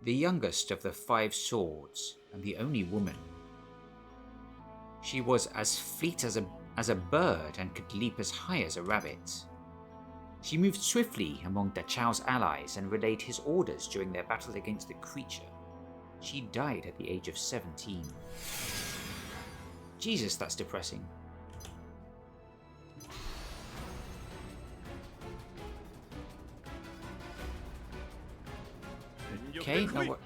The youngest of the 5 swords and the only woman. She was as fleet as a bird and could leap as high as a rabbit. She moved swiftly among Dachao's allies and relayed his orders during their battle against the creature. She died at the age of 17. Jesus, that's depressing. Okay, now what?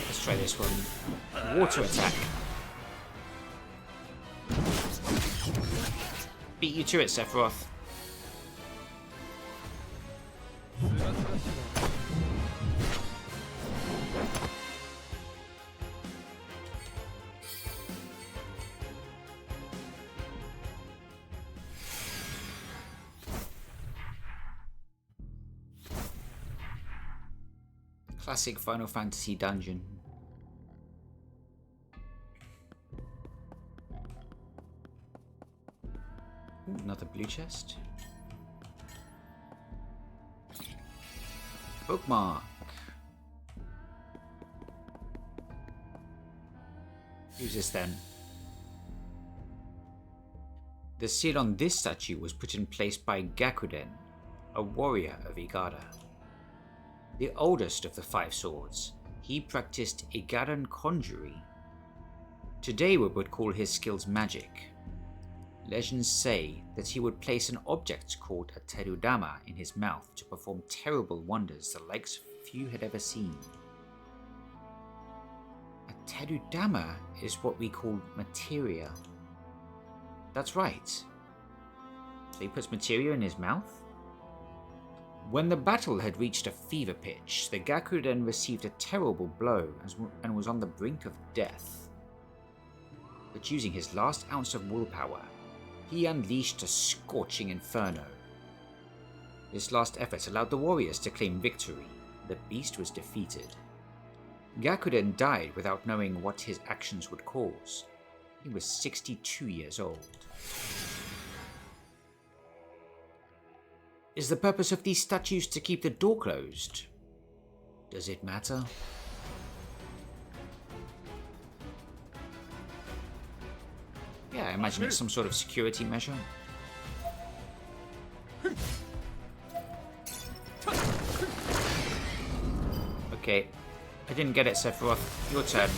Let's try this one. Water attack. Beat you to it, Sephiroth. Classic Final Fantasy dungeon. Ooh, another blue chest. Bookmark. Who's this then? The seal on this statue was put in place by Gakuden, a warrior of Igara. The oldest of the 5 swords, he practiced Igaran conjury. Today we would call his skills magic. Legends say that he would place an object called a terudama in his mouth to perform terrible wonders the likes few had ever seen. A terudama is what we call materia. That's right. So he puts materia in his mouth? When the battle had reached a fever pitch, the Gakuden received a terrible blow and was on the brink of death. But using his last ounce of willpower, he unleashed a scorching inferno. This last effort allowed the warriors to claim victory. The beast was defeated. Gakuden died without knowing what his actions would cause. He was 62 years old. Is the purpose of these statues to keep the door closed? Does it matter? Yeah, I imagine it's some sort of security measure. Okay, I didn't get it, Sephiroth. Your turn.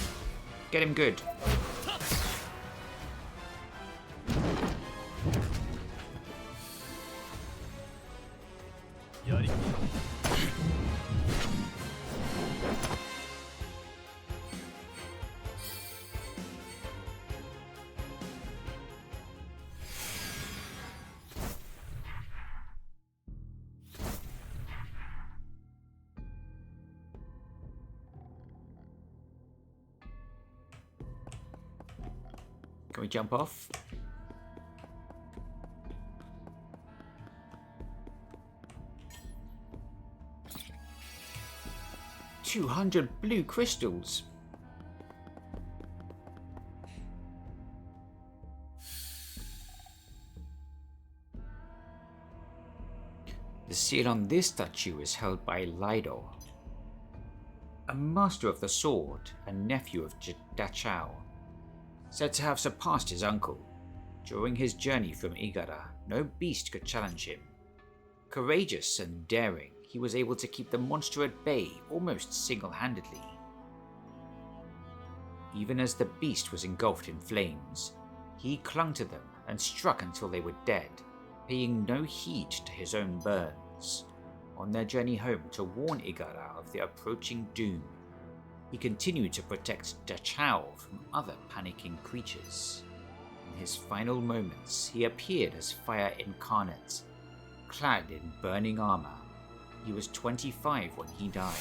Get him good. Can we jump off? $200 blue crystals. The seal on this statue is held by Lido, a master of the sword and nephew of Dachao, said to have surpassed his uncle. During his journey from Igara, no beast could challenge him. Courageous and daring, he was able to keep the monster at bay almost single-handedly. Even as the beast was engulfed in flames, he clung to them and struck until they were dead, paying no heed to his own burns. On their journey home to warn Igara of the approaching doom, he continued to protect Dachao from other panicking creatures. In his final moments, he appeared as Fire Incarnate, clad in burning armor. He was 25 when he died.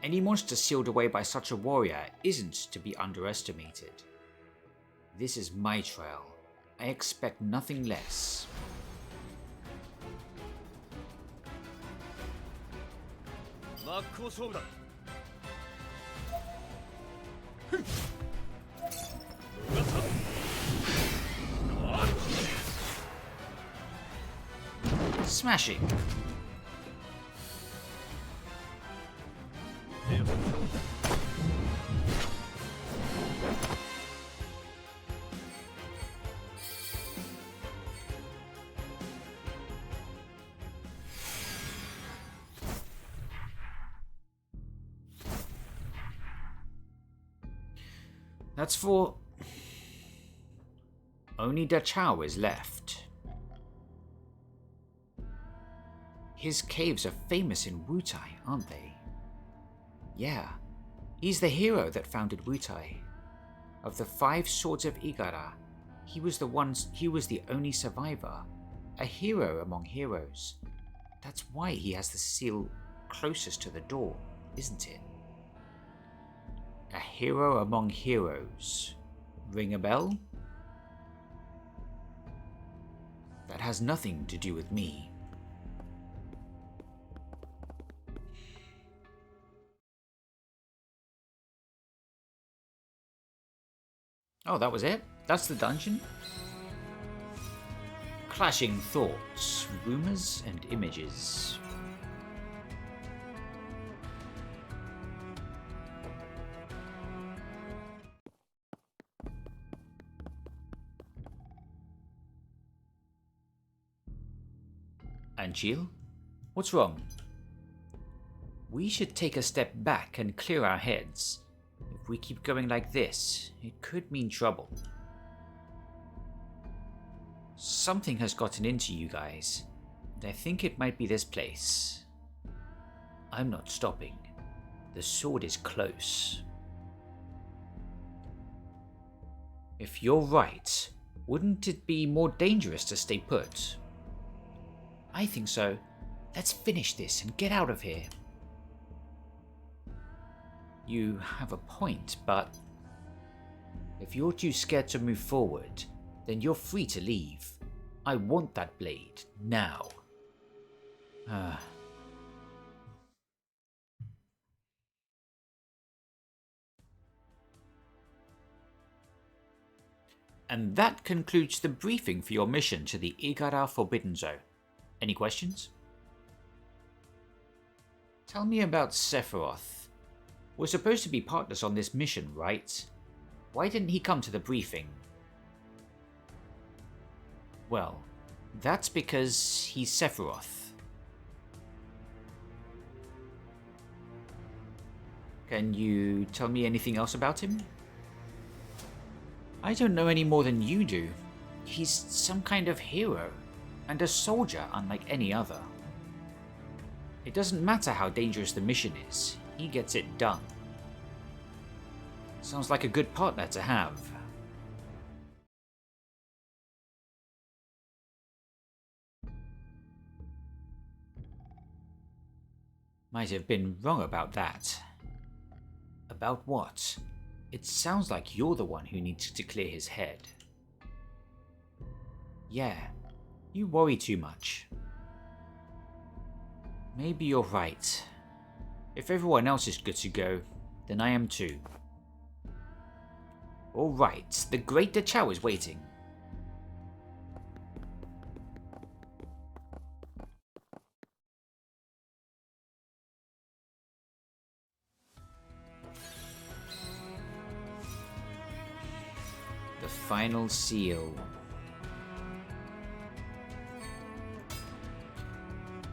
Any monster sealed away by such a warrior isn't to be underestimated. This is my trial. I expect nothing less. Smashing. That's for... Only Da Chao is left. His caves are famous in Wutai, aren't they? Yeah, he's the hero that founded Wutai. Of the 5 swords of Igara, he was the only survivor, a hero among heroes. That's why he has the seal closest to the door, isn't it? A hero among heroes. Ring a bell? That has nothing to do with me. Oh, that was it? That's the dungeon? Clashing thoughts, rumors, and images. Anchil? What's wrong? We should take a step back and clear our heads. If we keep going like this, it could mean trouble. Something has gotten into you guys, and I think it might be this place. I'm not stopping. The sword is close. If you're right, wouldn't it be more dangerous to stay put? I think so. Let's finish this and get out of here. You have a point, but if you're too scared to move forward, then you're free to leave. I want that blade, now. And that concludes the briefing for your mission to the Igara Forbidden Zone. Any questions? Tell me about Sephiroth. We're supposed to be partners on this mission, right? Why didn't he come to the briefing? Well, that's because he's Sephiroth. Can you tell me anything else about him? I don't know any more than you do. He's some kind of hero, and a soldier unlike any other. It doesn't matter how dangerous the mission is, he gets it done. Sounds like a good partner to have. Might have been wrong about that. About what? It sounds like you're the one who needs to clear his head. Yeah, you worry too much. Maybe you're right. If everyone else is good to go, then I am too. Alright, the Great Da Chao is waiting. The final seal.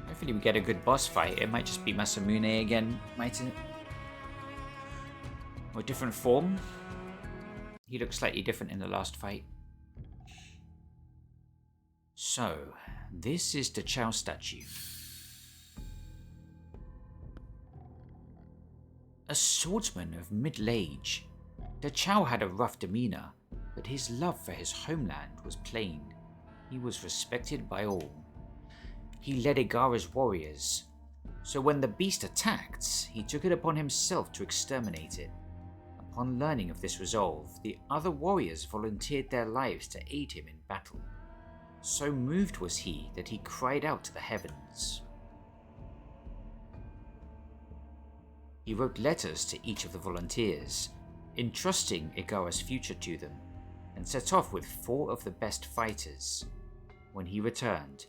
Hopefully we get a good boss fight. It might just be Masamune again, might it? Or a different form. He looks slightly different in the last fight. So, this is the Chao statue. A swordsman of middle age, Da Chao had a rough demeanor, but his love for his homeland was plain. He was respected by all. He led Igara's warriors, so when the beast attacked, he took it upon himself to exterminate it. Upon learning of this resolve, the other warriors volunteered their lives to aid him in battle. So moved was he that he cried out to the heavens. He wrote letters to each of the volunteers, entrusting Igara's future to them, and set off with 4 of the best fighters. When he returned,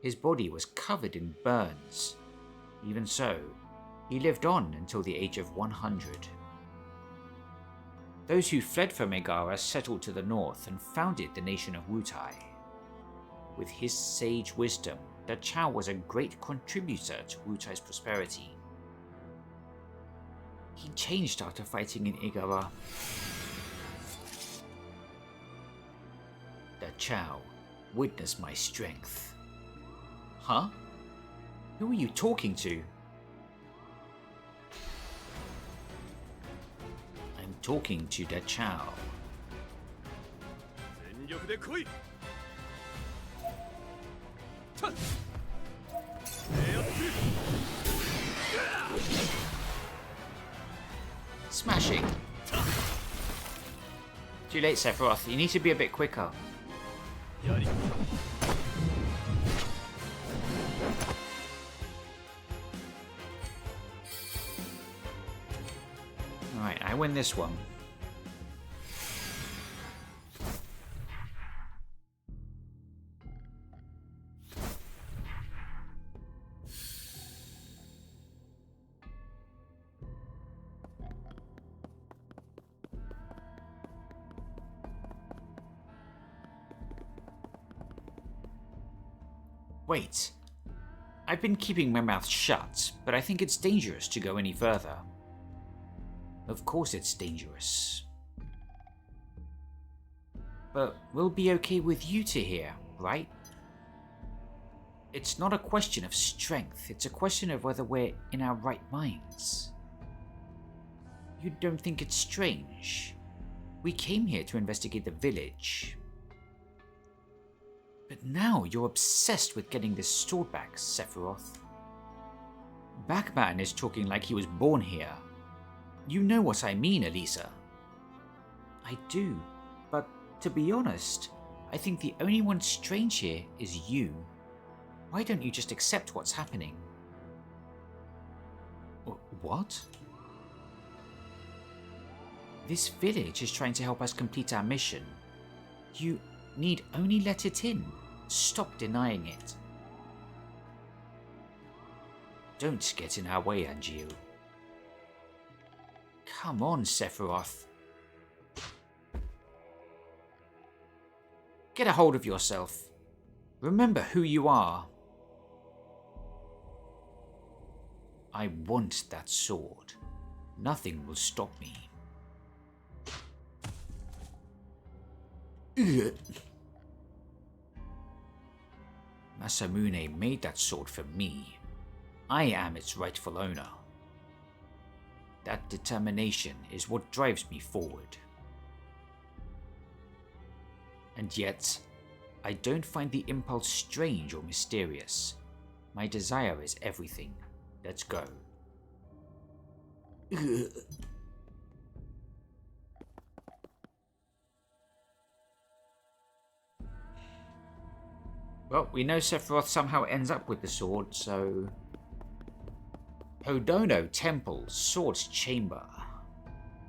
his body was covered in burns. Even so, he lived on until the age of 100. Those who fled from Igara settled to the north and founded the nation of Wutai. With his sage wisdom, Da Chao was a great contributor to Wutai's prosperity. He changed after fighting in Igara. Chow, witness my strength. Huh? Who are you talking to? I'm talking to Da Chow. Smashing. Too late, Sephiroth. You need to be a bit quicker. Alright, I win this one. Wait. I've been keeping my mouth shut, but I think it's dangerous to go any further. Of course it's dangerous. But we'll be okay with you to hear, right? It's not a question of strength, it's a question of whether we're in our right minds. You don't think it's strange? We came here to investigate the village. But now you're obsessed with getting this sword back, Sephiroth. Backman is talking like he was born here. You know what I mean, Elisa. I do, but to be honest, I think the only one strange here is you. Why don't you just accept what's happening? What? This village is trying to help us complete our mission. You need only let it in. Stop denying it. Don't get in our way, Angeal. Come on, Sephiroth. Get a hold of yourself. Remember who you are. I want that sword. Nothing will stop me. Masamune made that sword for me. I am its rightful owner. That determination is what drives me forward. And yet, I don't find the impulse strange or mysterious. My desire is everything. Let's go. Well, we know Sephiroth somehow ends up with the sword, so... Hodono Temple, Sword's Chamber.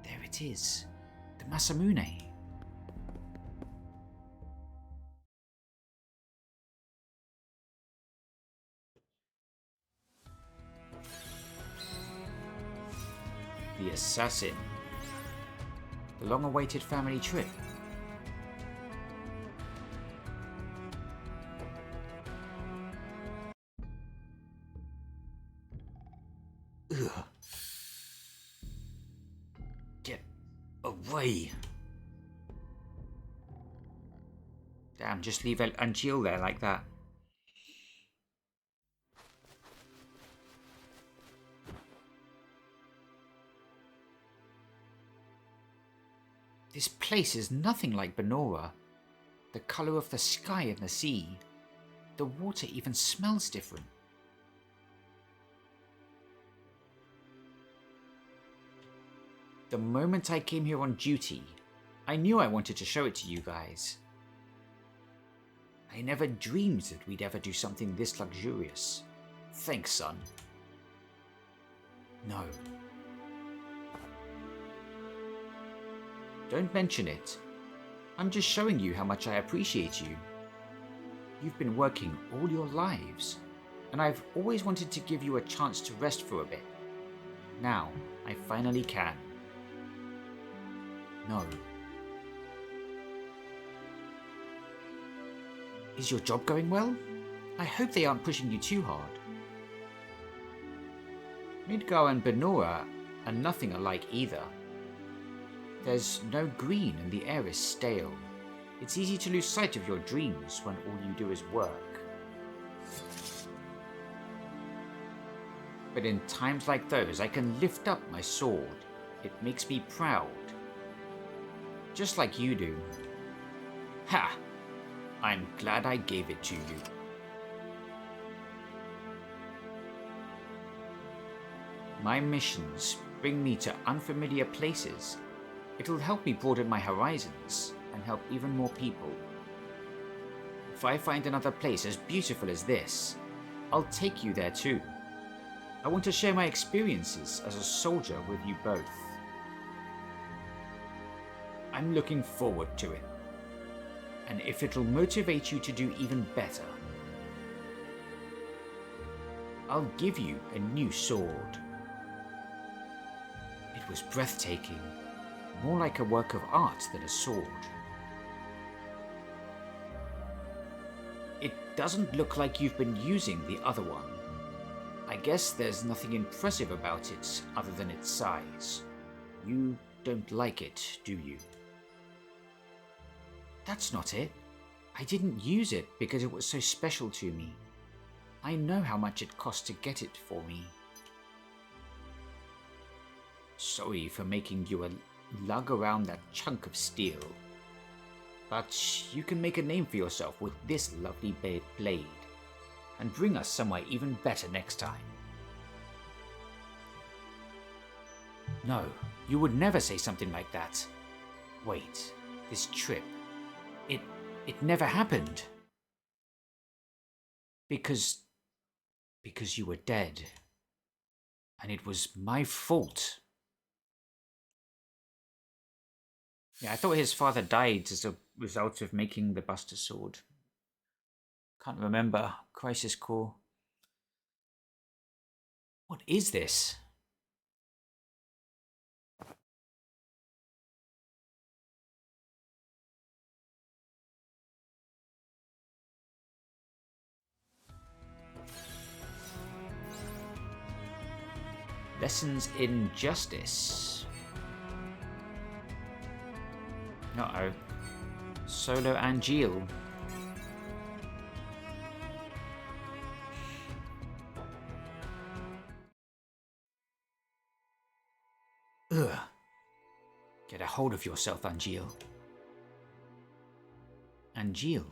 There it is. The Masamune. The assassin. The long-awaited family trip. Ugh. Get away. Damn, just leave Angeal there like that. This place is nothing like Benora. The color of the sky and the sea. The water even smells different. The moment I came here on duty, I knew I wanted to show it to you guys. I never dreamed that we'd ever do something this luxurious. Thanks, son. No. Don't mention it. I'm just showing you how much I appreciate you. You've been working all your lives, and I've always wanted to give you a chance to rest for a bit. Now, I finally can. No. Is your job going well? I hope they aren't pushing you too hard. Midgar and Benora are nothing alike either. There's no green and the air is stale. It's easy to lose sight of your dreams when all you do is work. But in times like those, I can lift up my sword. It makes me proud. Just like you do. Ha! I'm glad I gave it to you. My missions bring me to unfamiliar places. It'll help me broaden my horizons and help even more people. If I find another place as beautiful as this, I'll take you there too. I want to share my experiences as a soldier with you both. I'm looking forward to it. And if it'll motivate you to do even better, I'll give you a new sword. It was breathtaking, more like a work of art than a sword. It doesn't look like you've been using the other one. I guess there's nothing impressive about it other than its size. You don't like it, do you? That's not it. I didn't use it because it was so special to me. I know how much it cost to get it for me. Sorry for making you lug around that chunk of steel. But you can make a name for yourself with this lovely blade, and bring us somewhere even better next time. No, you would never say something like that. Wait, this trip, it never happened. Because you were dead. And it was my fault. Yeah, I thought his father died as a result of making the Buster Sword. Can't remember. Crisis Core. What is this? Lessons in Justice. Uh-oh. Solo and Jill. Ugh. Get a hold of yourself, Angeal. Angeal?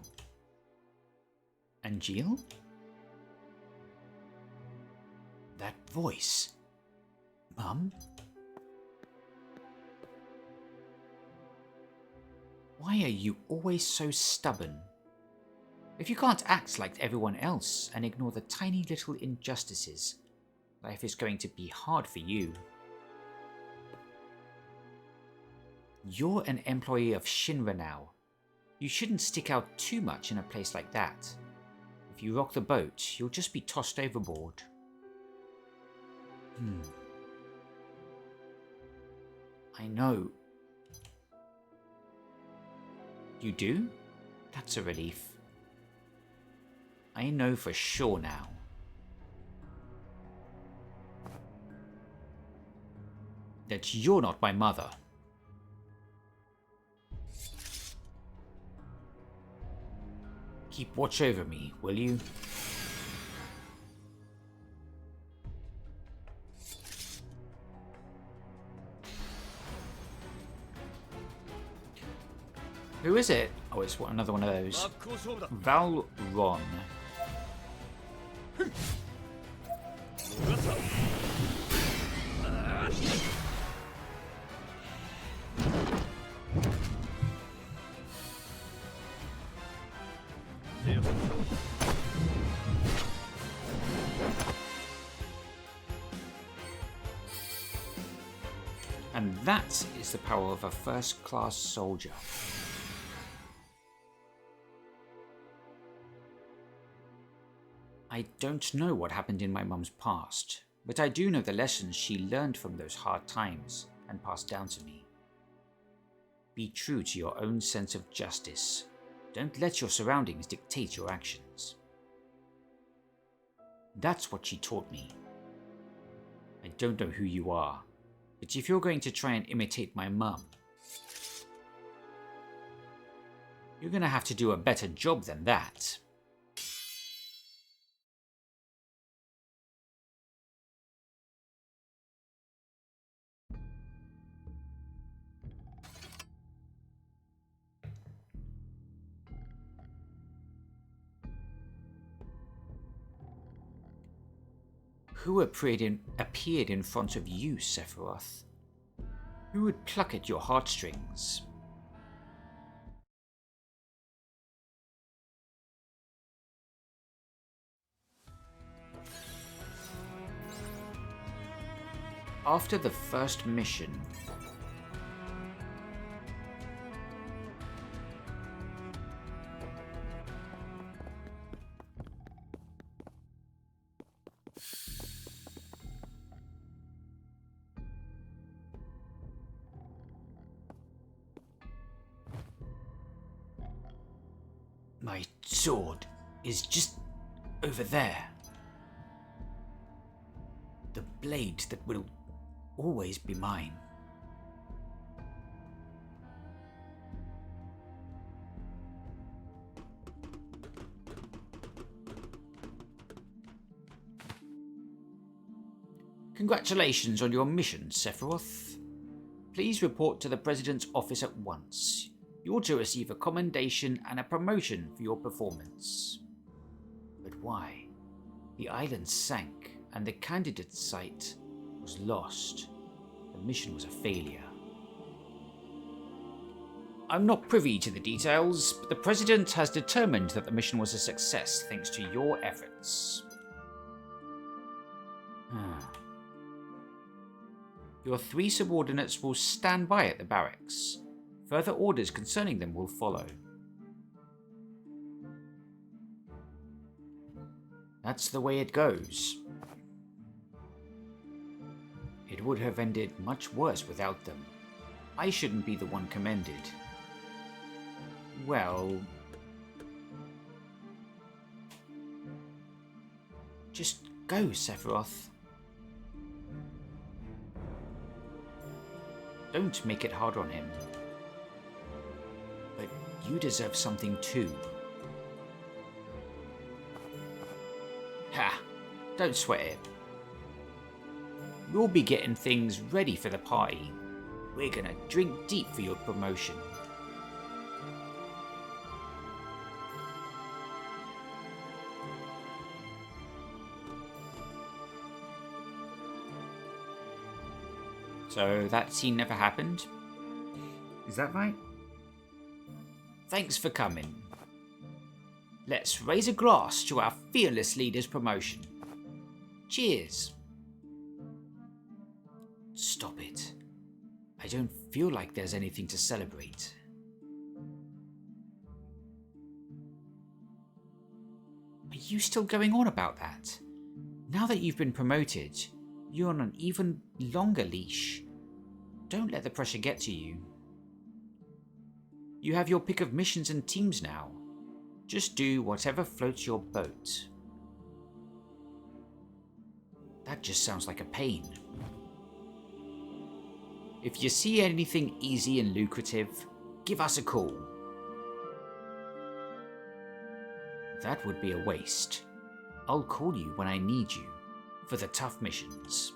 Angeal? That voice. Mum? Why are you always so stubborn? If you can't act like everyone else and ignore the tiny little injustices, life is going to be hard for you. You're an employee of Shinra now. You shouldn't stick out too much in a place like that. If you rock the boat, you'll just be tossed overboard. I know. You do? That's a relief. I know for sure now. That you're not my mother. Keep watch over me, will you? Who is it? Oh, it's another one of those. Valron. And that is the power of a first-class soldier. I don't know what happened in my mum's past, but I do know the lessons she learned from those hard times and passed down to me. Be true to your own sense of justice. Don't let your surroundings dictate your actions. That's what she taught me. I don't know who you are, but if you're going to try and imitate my mum, You're gonna have to do a better job than that. Who appeared in front of you, Sephiroth? Who would pluck at your heartstrings? After the first mission, my sword is just over there. The blade that will always be mine. Congratulations on your mission, Sephiroth. Please report to the President's office at once. You're to receive a commendation and a promotion for your performance. But why? The island sank and the candidate site was lost. The mission was a failure. I'm not privy to the details, but the President has determined that the mission was a success thanks to your efforts. Your 3 subordinates will stand by at the barracks. Further orders concerning them will follow. That's the way it goes. It would have ended much worse without them. I shouldn't be the one commended. Well... just go, Sephiroth. Don't make it hard on him. But you deserve something too. Ha! Don't sweat it. We'll be getting things ready for the party. We're gonna drink deep for your promotion. So that scene never happened? Is that right? Thanks for coming. Let's raise a glass to our fearless leader's promotion. Cheers. Stop it. I don't feel like there's anything to celebrate. Are you still going on about that? Now that you've been promoted, you're on an even longer leash. Don't let the pressure get to you. You have your pick of missions and teams now. Just do whatever floats your boat. That just sounds like a pain. If you see anything easy and lucrative, give us a call. That would be a waste. I'll call you when I need you, for the tough missions.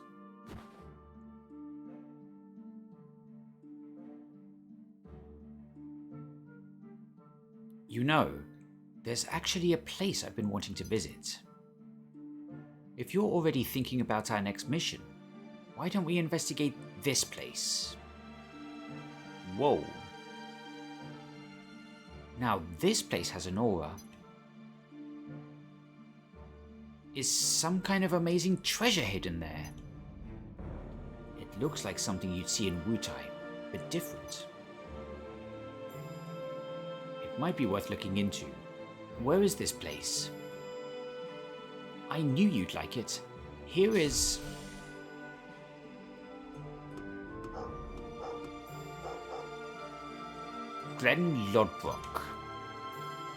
You know, there's actually a place I've been wanting to visit. If you're already thinking about our next mission, why don't we investigate this place? Whoa. Now this place has an aura. Is some kind of amazing treasure hidden there? It looks like something you'd see in Wutai, but different. It might be worth looking into. Where is this place? I knew you'd like it. Here is... Glenn Lodbrok,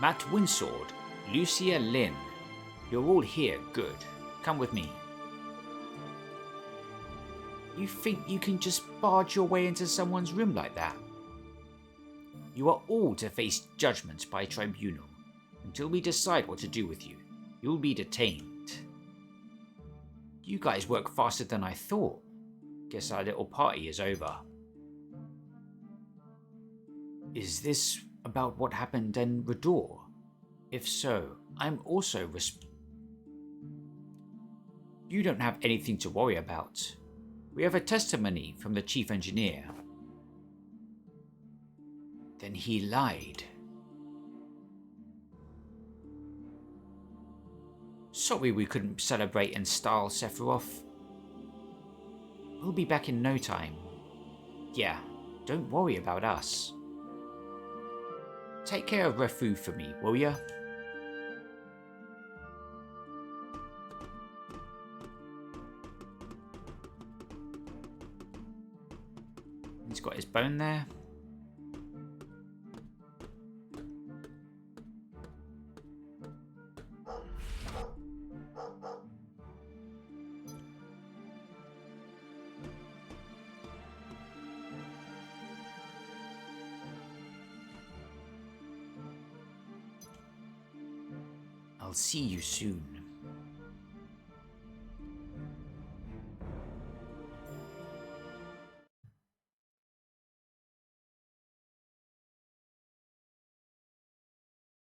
Matt Winsword, Lucia Lynn. You're all here, good. Come with me. You think you can just barge your way into someone's room like that? You are all to face judgment by tribunal. Until we decide what to do with you, you'll be detained. You guys work faster than I thought. Guess our little party is over. Is this about what happened in Rador? If so, I'm also You don't have anything to worry about. We have a testimony from the chief engineer. Then he lied. Sorry we couldn't celebrate in style, Sephiroth. We'll be back in no time. Yeah, don't worry about us. Take care of Refu for me, will ya? He's got his bone there. I'll see you soon.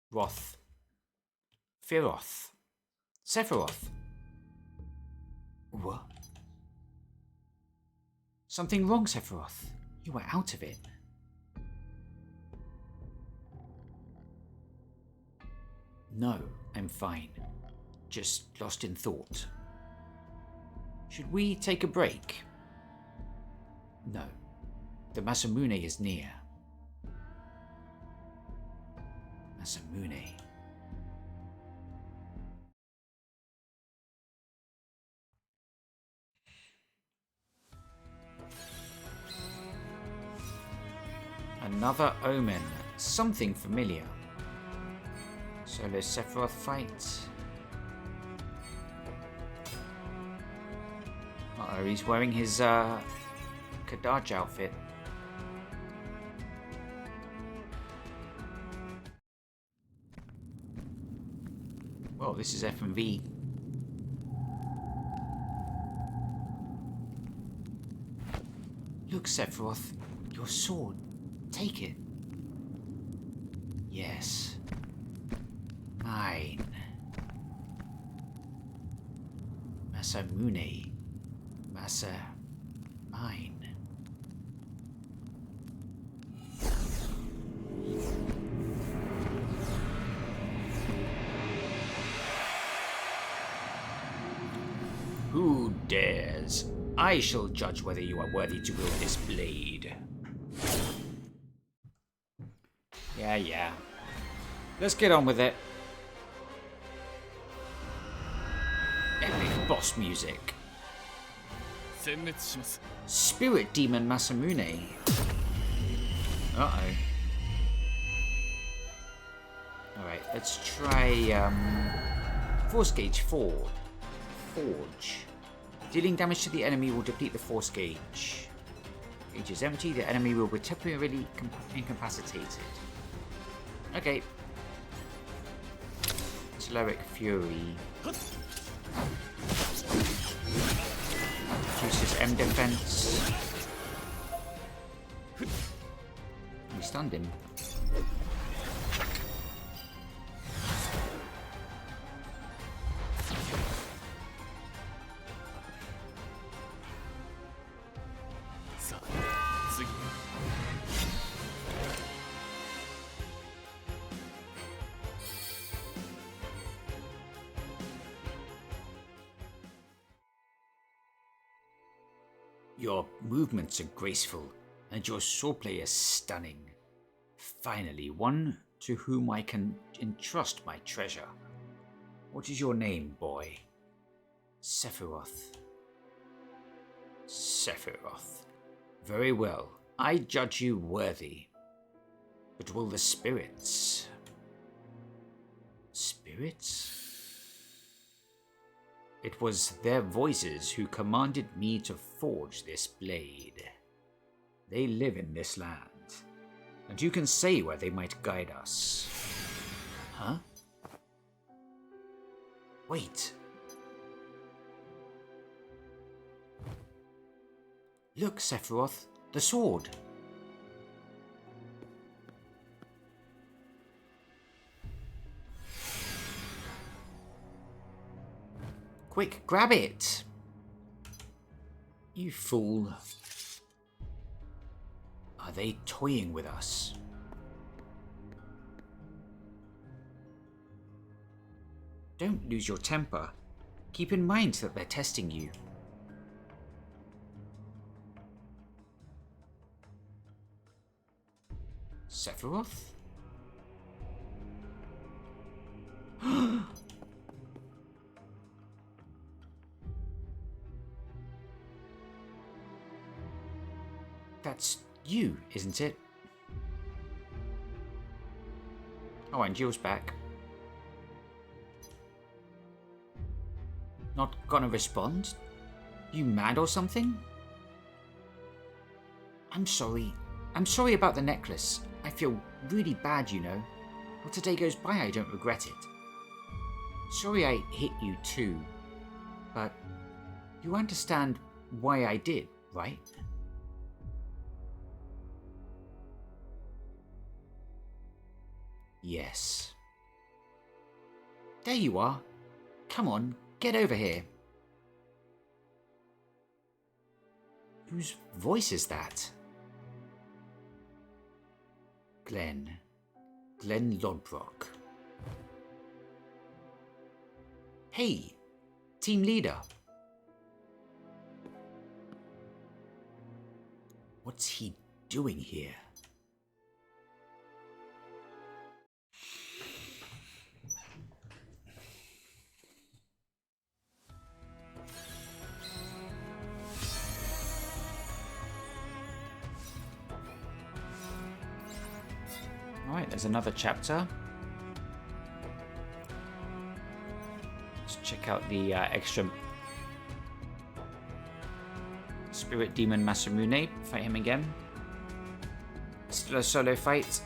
Roth. Firoth. Sephiroth. What? Something wrong, Sephiroth? You were out of it. No, I'm fine. Just lost in thought. Should we take a break? No. The Masamune is near. Masamune. Another omen. Something familiar. Solo Sephiroth fight. Uh-oh, he's wearing his Kadaj outfit. Well, this is FFVII. Look, Sephiroth, your sword. Take it. Yes. Mine. Masamune. Mine. Who dares? I shall judge whether you are worthy to wield this blade. Yeah. Let's get on with it. Epic boss music. Spirit Demon Masamune. Uh-oh. Alright, let's try Force Gauge 4. Forge. Dealing damage to the enemy will deplete the Force Gauge. Gauge is empty, the enemy will be temporarily incapacitated. Okay. Cleric Fury. Reduces M defense. We stunned him. Your movements are graceful, and your swordplay is stunning. Finally, one to whom I can entrust my treasure. What is your name, boy? Sephiroth. Sephiroth. Very well. I judge you worthy. But will the spirits... Spirits? It was their voices who commanded me to forge this blade. They live in this land. And you can say where they might guide us. Huh? Wait. Look, Sephiroth, the sword. Quick, grab it! You fool. Are they toying with us? Don't lose your temper. Keep in mind that they're testing you. Sephiroth? That's you, isn't it? Oh, and Jill's back. Not gonna respond? You mad or something? I'm sorry. I'm sorry about the necklace. I feel really bad, you know. But today goes by, I don't regret it. Sorry I hit you too. But you understand why I did, right? Yes. There you are. Come on, get over here. Whose voice is that? Glenn Lodbrok. Hey, team leader. What's he doing here? Alright, there's another chapter. Let's check out the extra Spirit Demon Masamune. Fight him again. Still a solo fight.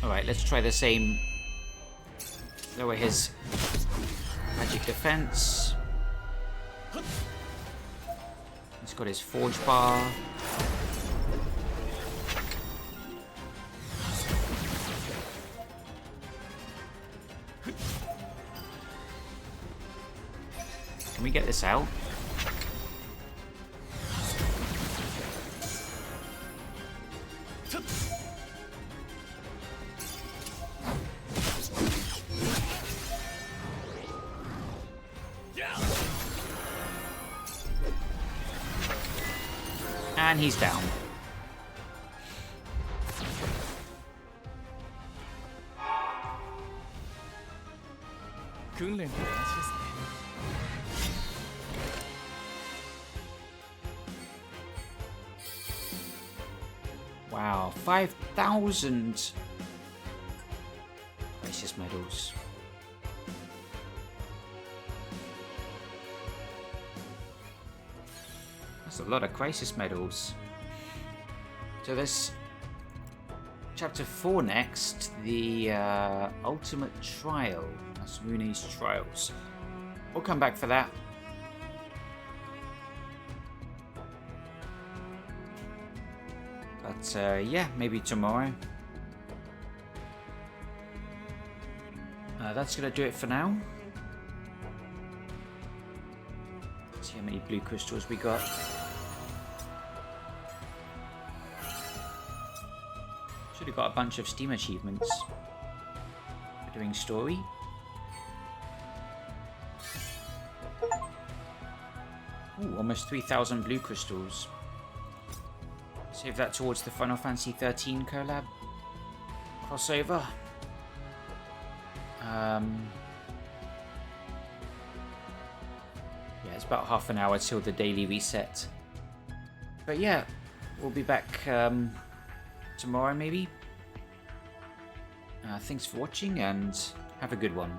Alright, let's try the same. Lower his magic defense. He's got his forge bar. Can we get this out? And he's down. Wow, 5,000 crisis medals. That's a lot of crisis medals. So this chapter 4 next, the ultimate trial. Masamune's trials. We'll come back for that. But yeah, maybe tomorrow. That's gonna do it for now. Let's see how many blue crystals we got. Should have got a bunch of Steam achievements for doing story. Ooh, almost 3,000 blue crystals. Save that towards the Final Fantasy XIII collab crossover. Yeah, it's about half an hour till the daily reset. But yeah, we'll be back tomorrow maybe. Thanks for watching and have a good one.